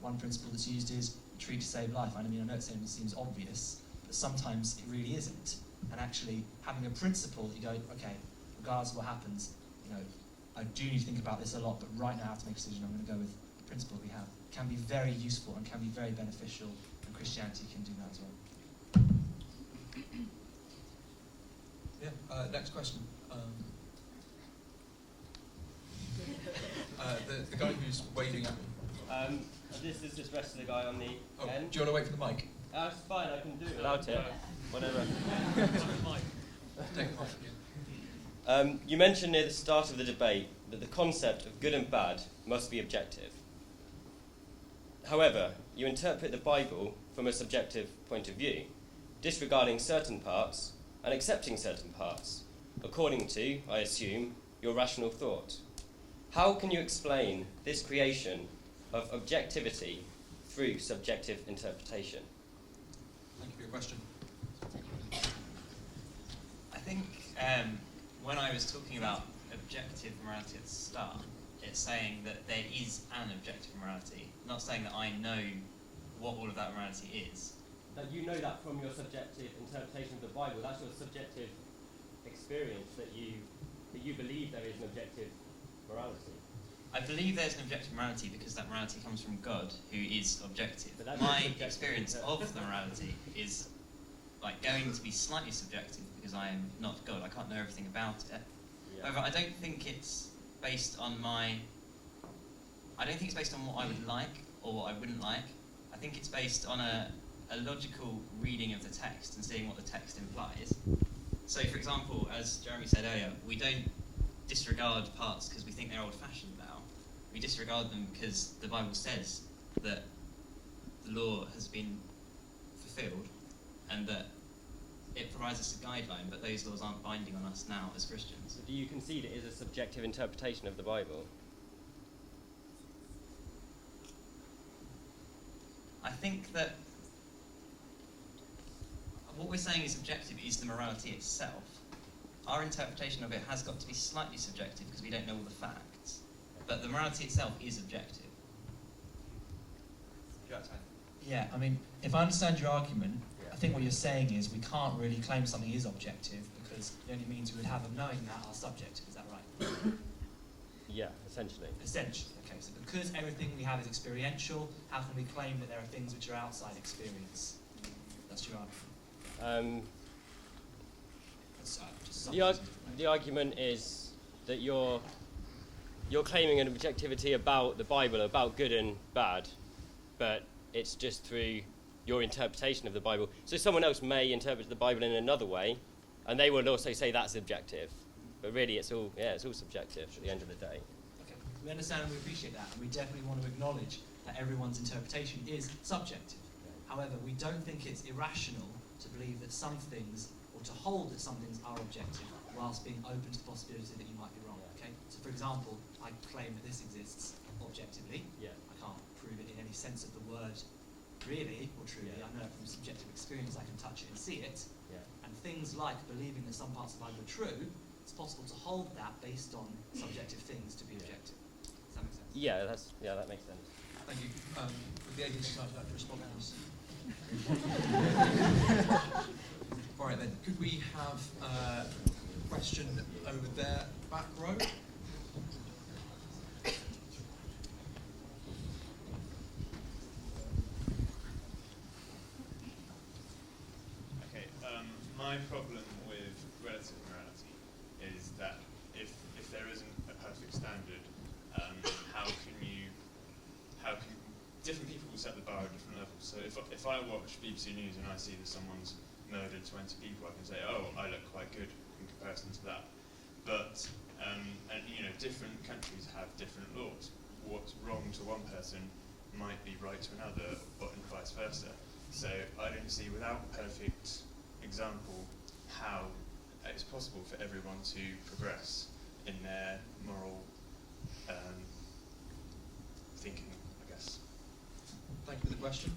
One principle that's used is treat to save life. I mean, I know it seems obvious, but sometimes it really isn't. And actually having a principle that you go, okay, regardless of what happens, I do need to think about this a lot, but right now I have to make a decision. I'm going to go with the principle we have. Can be very useful and can be very beneficial, and Christianity can do that as well. Yeah, next question. The guy who's waving at me. This is just rest of the guy on the end. Do you want to wait for the mic? That's fine, I can do it without it. Whatever. Take the mic, You mentioned near the start of the debate that the concept of good and bad must be objective. However, you interpret the Bible from a subjective point of view, disregarding certain parts and accepting certain parts, according to, I assume, your rational thought. How can you explain this creation of objectivity through subjective interpretation? Thank you for your question. I think when I was talking about objective morality at the start, it's saying that there is an objective morality, not saying that I know what all of that morality is. That you know that from your subjective interpretation of the Bible. That's your subjective experience that you believe there is an objective morality. I believe there's an objective morality because that morality comes from God, who is objective. But that's my subjective, experience of the morality is going to be slightly subjective because I am not God. I can't know everything about it. Yeah. However, I don't think it's based on what I would like or what I wouldn't like. I think it's based on a logical reading of the text and seeing what the text implies. So, for example, as Jeremy said earlier, we don't disregard parts because we think they're old-fashioned now. We disregard them because the Bible says that the law has been fulfilled and that it provides us a guideline, but those laws aren't binding on us now as Christians. So do you concede it is a subjective interpretation of the Bible? I think that what we're saying is objective is the morality itself. Our interpretation of it has got to be slightly subjective because we don't know all the facts, but the morality itself is objective. Yeah, I mean, if I understand your argument, I think what you're saying is we can't really claim something is objective because it only means we would have them knowing that are subjective. Is that right? Yeah, essentially. Essentially, okay. So because everything we have is experiential, how can we claim that there are things which are outside experience? That's your argument. The argument is that you're claiming an objectivity about the Bible, about good and bad, but it's just through your interpretation of the Bible. So someone else may interpret the Bible in another way, and they will also say that's objective. But really, it's all subjective at the end of the day. Okay, we understand and we appreciate that, and we definitely want to acknowledge that everyone's interpretation is subjective. However, we don't think it's irrational to believe that some things, or to hold that some things are objective, whilst being open to the possibility that you might be wrong. Okay, so for example, I claim that this exists objectively. Yeah. I can't prove it in any sense of the word, really or truly. I know it from subjective experience. I can touch it and see it. Yeah. And things like believing that some parts of the Bible are true, it's possible to hold that based on subjective things to be objective. Does that make sense? Yeah, that makes sense. Thank you. Would the Atheist Society like to respond to this? All right then, could we have a question over there, back row? Okay, my problem with relative morality is that if there isn't a perfect standard, how can different people will set the bar at different levels. So if I watch BBC News and I see that someone's murdered 20 people, I can say, oh, I look quite good in comparison to that. But and different countries have different laws. What's wrong to one person might be right to another, and vice versa. So I don't see, without a perfect example, how it's possible for everyone to progress in their moral thinking, I guess. Thank you for the question.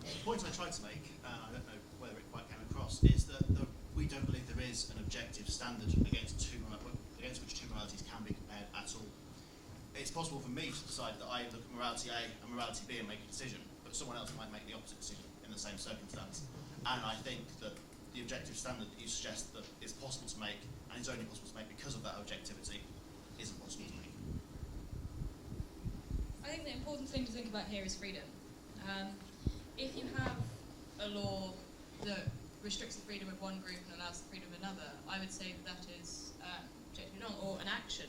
The point I tried to make, I don't know whether it quite came across, is that we don't believe there is an objective standard against which two moralities can be compared at all. It's possible for me to decide that I look at morality A and morality B and make a decision, but someone else might make the opposite decision in the same circumstance. And I think that the objective standard that you suggest that is possible to make, and is only possible to make because of that objectivity, isn't possible to make. I think the important thing to think about here is freedom. If you have a law that restricts the freedom of one group and allows the freedom of another, I would say that is objectively wrong, or an action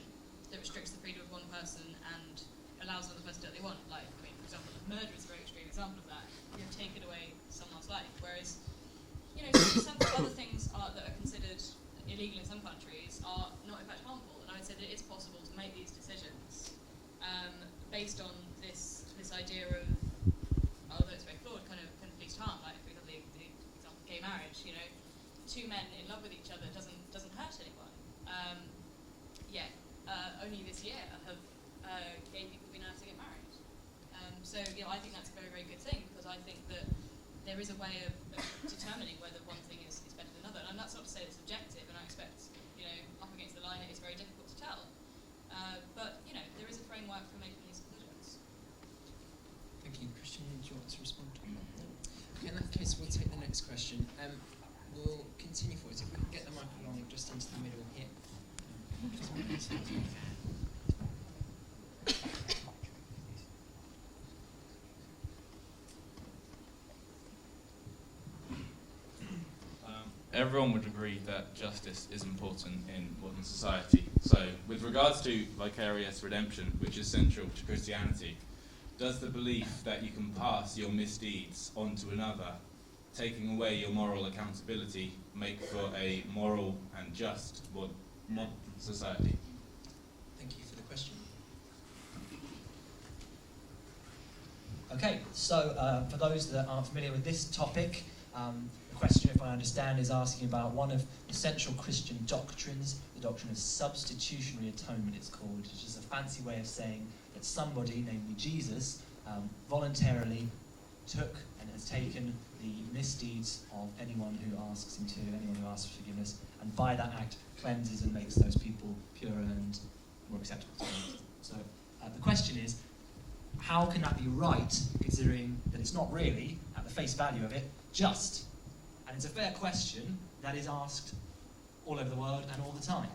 that restricts the freedom of one person and allows another person to do what they want. Like, I mean, for example, murder is a very extreme example of that. You've taken away someone's life, whereas, some other things that are considered illegal in some countries are not in fact harmful, and I would say that it's possible to make these decisions based on this idea of, although it's very flawed, kind of least harm. Like, for example, the example of gay marriage. Two men in love with each other doesn't hurt anyone. Only this year have gay people been allowed to get married. So I think that's a very, very good thing, because I think that there is a way of determining whether one thing is better than another. And that's not to say it's objective, and I expect, up against the line it is very difficult to tell. But there is a framework for making these decisions. Thank you. Christian, do you want to respond? Okay, in that case, we'll take the next question. We'll continue forward. If we can get the mic along just into the middle here. Everyone would agree that justice is important in modern society. So, with regards to vicarious redemption, which is central to Christianity, does the belief that you can pass your misdeeds on to another, taking away your moral accountability, make for a moral and just modern society? Thank you for the question. Okay, so for those that aren't familiar with this topic, the question, if I understand, is asking about one of the central Christian doctrines, the doctrine of substitutionary atonement it's called, which is a fancy way of saying that somebody, namely Jesus, voluntarily took and has taken the misdeeds of anyone who asks him to, anyone who asks for forgiveness, and by that act cleanses and makes those people pure and more acceptable to God. So the question is, how can that be right, considering that it's not really, at the face value of it, just? And it's a fair question that is asked all over the world and all the time.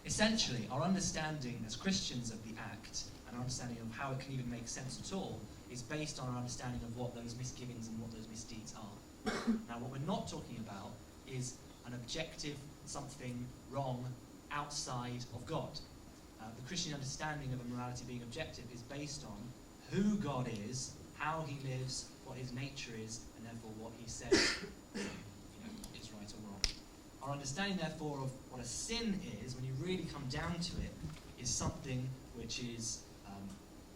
Essentially, our understanding as Christians of the act, and our understanding of how it can even make sense at all, is based on our understanding of what those misgivings and what those misdeeds are. Now, what we're not talking about is an objective, something wrong outside of God. The Christian understanding of a morality being objective is based on who God is, how he lives, what his nature is, and therefore what he says is right or wrong. Our understanding, therefore, of what a sin is, when you really come down to it, is something which is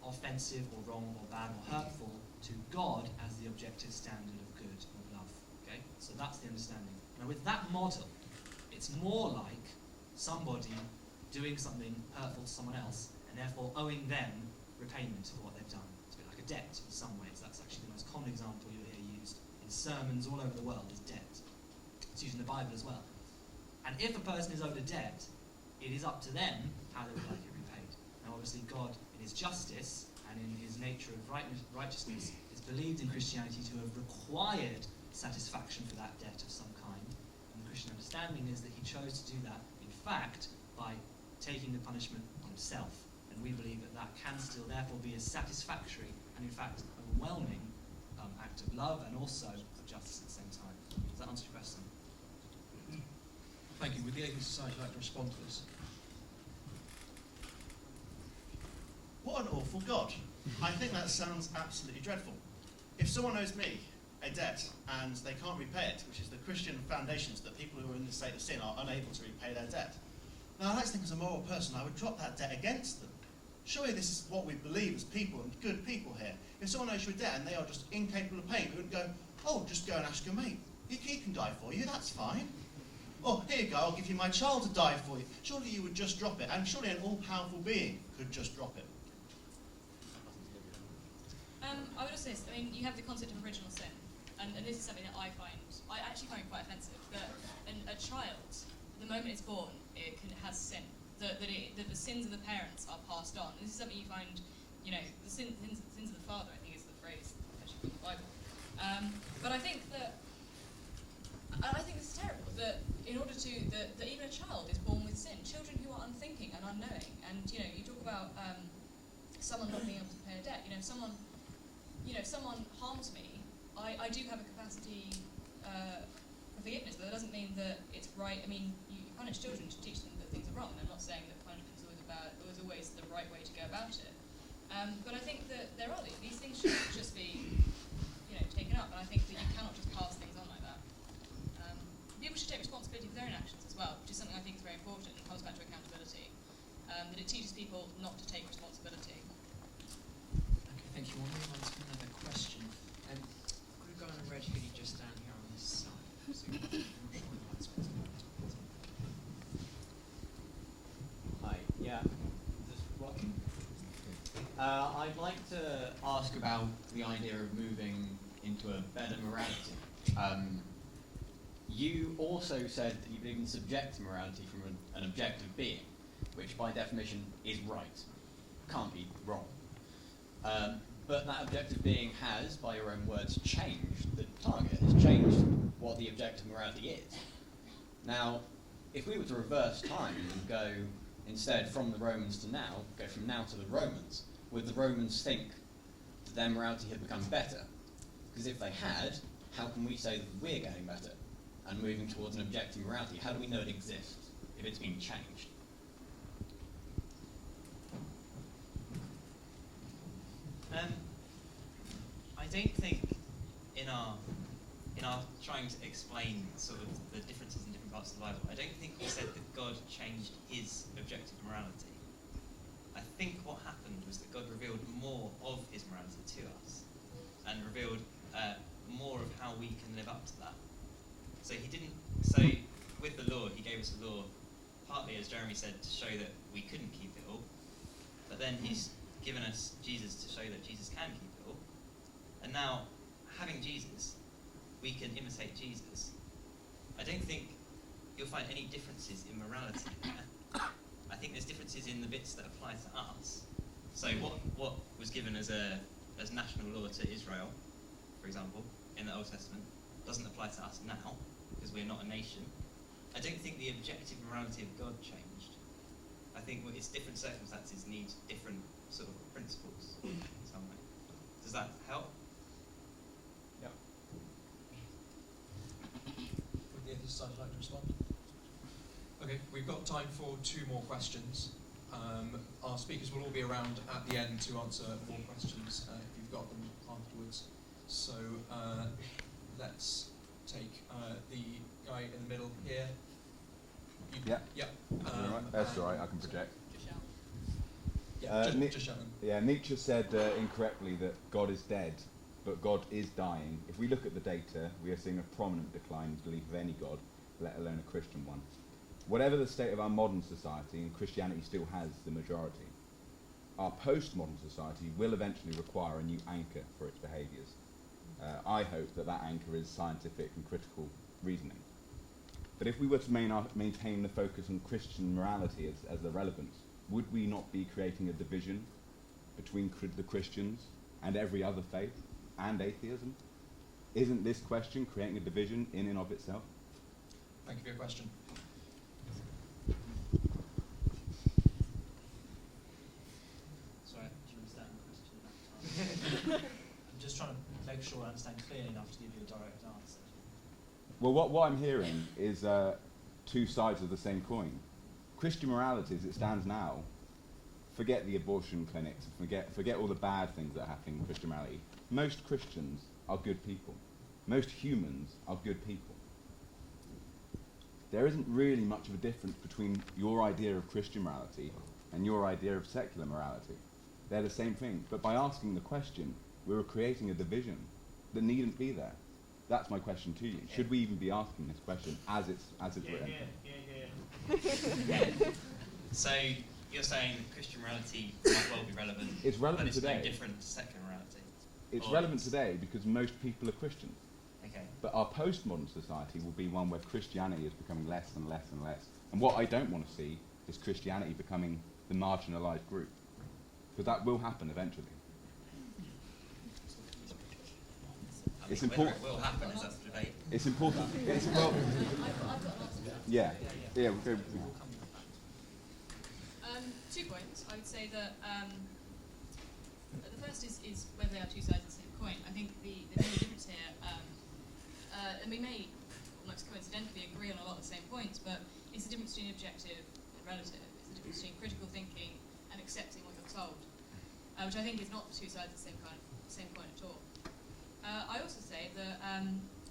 offensive or wrong or bad or hurtful to God as the objective standard of good, of love. Okay? So that's the understanding. Now, with that model, it's more like somebody doing something hurtful to someone else and therefore owing them repayment for what they've done. It's a bit like a debt in some ways. That's actually the most common example you'll hear used in sermons all over the world, is debt. It's used in the Bible as well. And if a person is owed a debt, it is up to them how they would like it repaid. Now, obviously, God, in his justice and in his nature of righteousness, is believed in Christianity to have required satisfaction for that debt of some kind. And the Christian understanding is that he chose to do that, in fact, by taking the punishment on himself. And we believe that that can still therefore be a satisfactory and in fact overwhelming act of love and also of justice at the same time. Does that answer your question? Thank you. Would the Atheist Society like to respond to this? What an awful God. I think that sounds absolutely dreadful. If someone owes me a debt and they can't repay it, which is the Christian foundations that people who are in the state of sin are unable to repay their debt, now I like to think as a moral person I would drop that debt against them. Surely this is what we believe as people and good people here. If someone owes you a debt and they are just incapable of paying, we wouldn't go, oh, just go and ask your mate. He can die for you, that's fine. Oh, here you go, I'll give you my child to die for you. Surely you would just drop it, and surely an all-powerful being could just drop it. I would also say, I mean, you have the concept of original sin, and this is something that I actually find quite offensive, that a child, the moment it's born, it has sin. That the sins of the parents are passed on. And this is something you find, the sins of the father, I think is the phrase actually from the Bible. But I think this is terrible, that in order to, that even a child is born with sin. Children who are unthinking and unknowing. And, you talk about someone not being able to pay a debt. If someone harms me, I do have a capacity for forgiveness, but that doesn't mean that it's right. I mean, you punish children to teach them that things are wrong. I'm not saying that punishment is always the right way to go about it. But I think that there are these things should just be, taken up, and I think that you cannot just pass things on like that. People should take responsibility for their own actions as well, which is something I think is very important and comes back to accountability. That it teaches people not to take responsibility. Okay, thank you. We'll move on to another question. Could we go on and Reg, could you just stand here on this side? Hi, yeah. Is this working? I'd like to ask about the idea of moving into a better morality. You also said that you believe in subjective morality from an objective being, which by definition is right. Can't be wrong. But that objective being has, by your own words, changed the target, has changed what the objective morality is. Now, if we were to reverse time and go instead from the Romans to now, go from now to the Romans, would the Romans think that their morality had become better? Because if they had, how can we say that we're getting better and moving towards an objective morality? How do we know it exists if it's been changed? I don't think in our trying to explain sort of the differences in different parts of the Bible, I don't think we said that God changed his objective morality. I think what happened was that God revealed more of his morality to us and revealed more of how we can live up to that. So he didn't. So with the law, he gave us a law, partly, as Jeremy said, to show that we couldn't keep it all. But then he's given us Jesus to show that Jesus can keep it all. And now, having Jesus, we can imitate Jesus. I don't think you'll find any differences in morality there. I think there's differences in the bits that apply to us. So what was given as national law to Israel, for example, in the Old Testament, doesn't apply to us now, because we're not a nation. I don't think the objective morality of God changed. I think its different circumstances need different sort of principles in some way. Does that help? Yeah. Would the atheist side like to respond? Okay, we've got time for 2 more questions. Our speakers will all be around at the end to answer more questions if you've got them afterwards. So let's take the guy in the middle here. Yeah. Yeah. That's all right. I can project. Yeah, just shout them. Yeah, Nietzsche said incorrectly that God is dead, but God is dying. If we look at the data, we are seeing a prominent decline in belief of any God, let alone a Christian one. Whatever the state of our modern society, and Christianity still has the majority, our postmodern society will eventually require a new anchor for its behaviours. I hope that that anchor is scientific and critical reasoning. But if we were to maintain the focus on Christian morality as the relevance, would we not be creating a division between the Christians and every other faith and atheism? Isn't this question creating a division in and of itself? Thank you for your question. Sorry, do you understand the question? I'm just trying to make sure I understand clearly enough to give you a direct answer. Well, what I'm hearing is 2 sides of the same coin. Christian morality, as it stands now, forget the abortion clinics, forget all the bad things that are happening in Christian morality. Most Christians are good people. Most humans are good people. There isn't really much of a difference between your idea of Christian morality and your idea of secular morality. They're the same thing. But by asking the question, we're creating a division that needn't be there. That's my question to you. Should we even be asking this question as it's written? So you're saying that Christian morality might well be relevant, It's relevant but it's today. no different to secular morality? It's Or relevant today because most people are Christians. Okay. But our postmodern society will be one where Christianity is becoming less and less and less. And what I don't want to see is Christianity becoming the marginalised group. Because that will happen eventually. It's important. Whether it will happen is up for debate. It's important. Well, yeah. Yeah. We'll go. 2 points. I would say that the first is whether they are 2 sides of the same coin. I think the main difference here, and we may almost coincidentally agree on a lot of the same points, but it's the difference between objective and relative. It's the difference between critical thinking and accepting what you're told, which I think is not 2 sides of the same coin at all. I also say that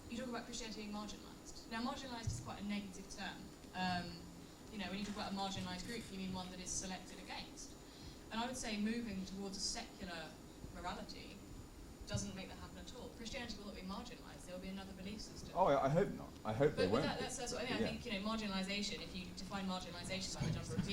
you talk about Christianity being marginalised. Now, marginalised is quite a negative term. When you talk about a marginalised group, you mean one that is selected against. And I would say moving towards a secular morality doesn't make that happen at all. Christianity will not be marginalised. There will be another belief system. Oh, I hope not. I hope they won't. That's what I mean. I think marginalisation. If you define marginalisation by the number of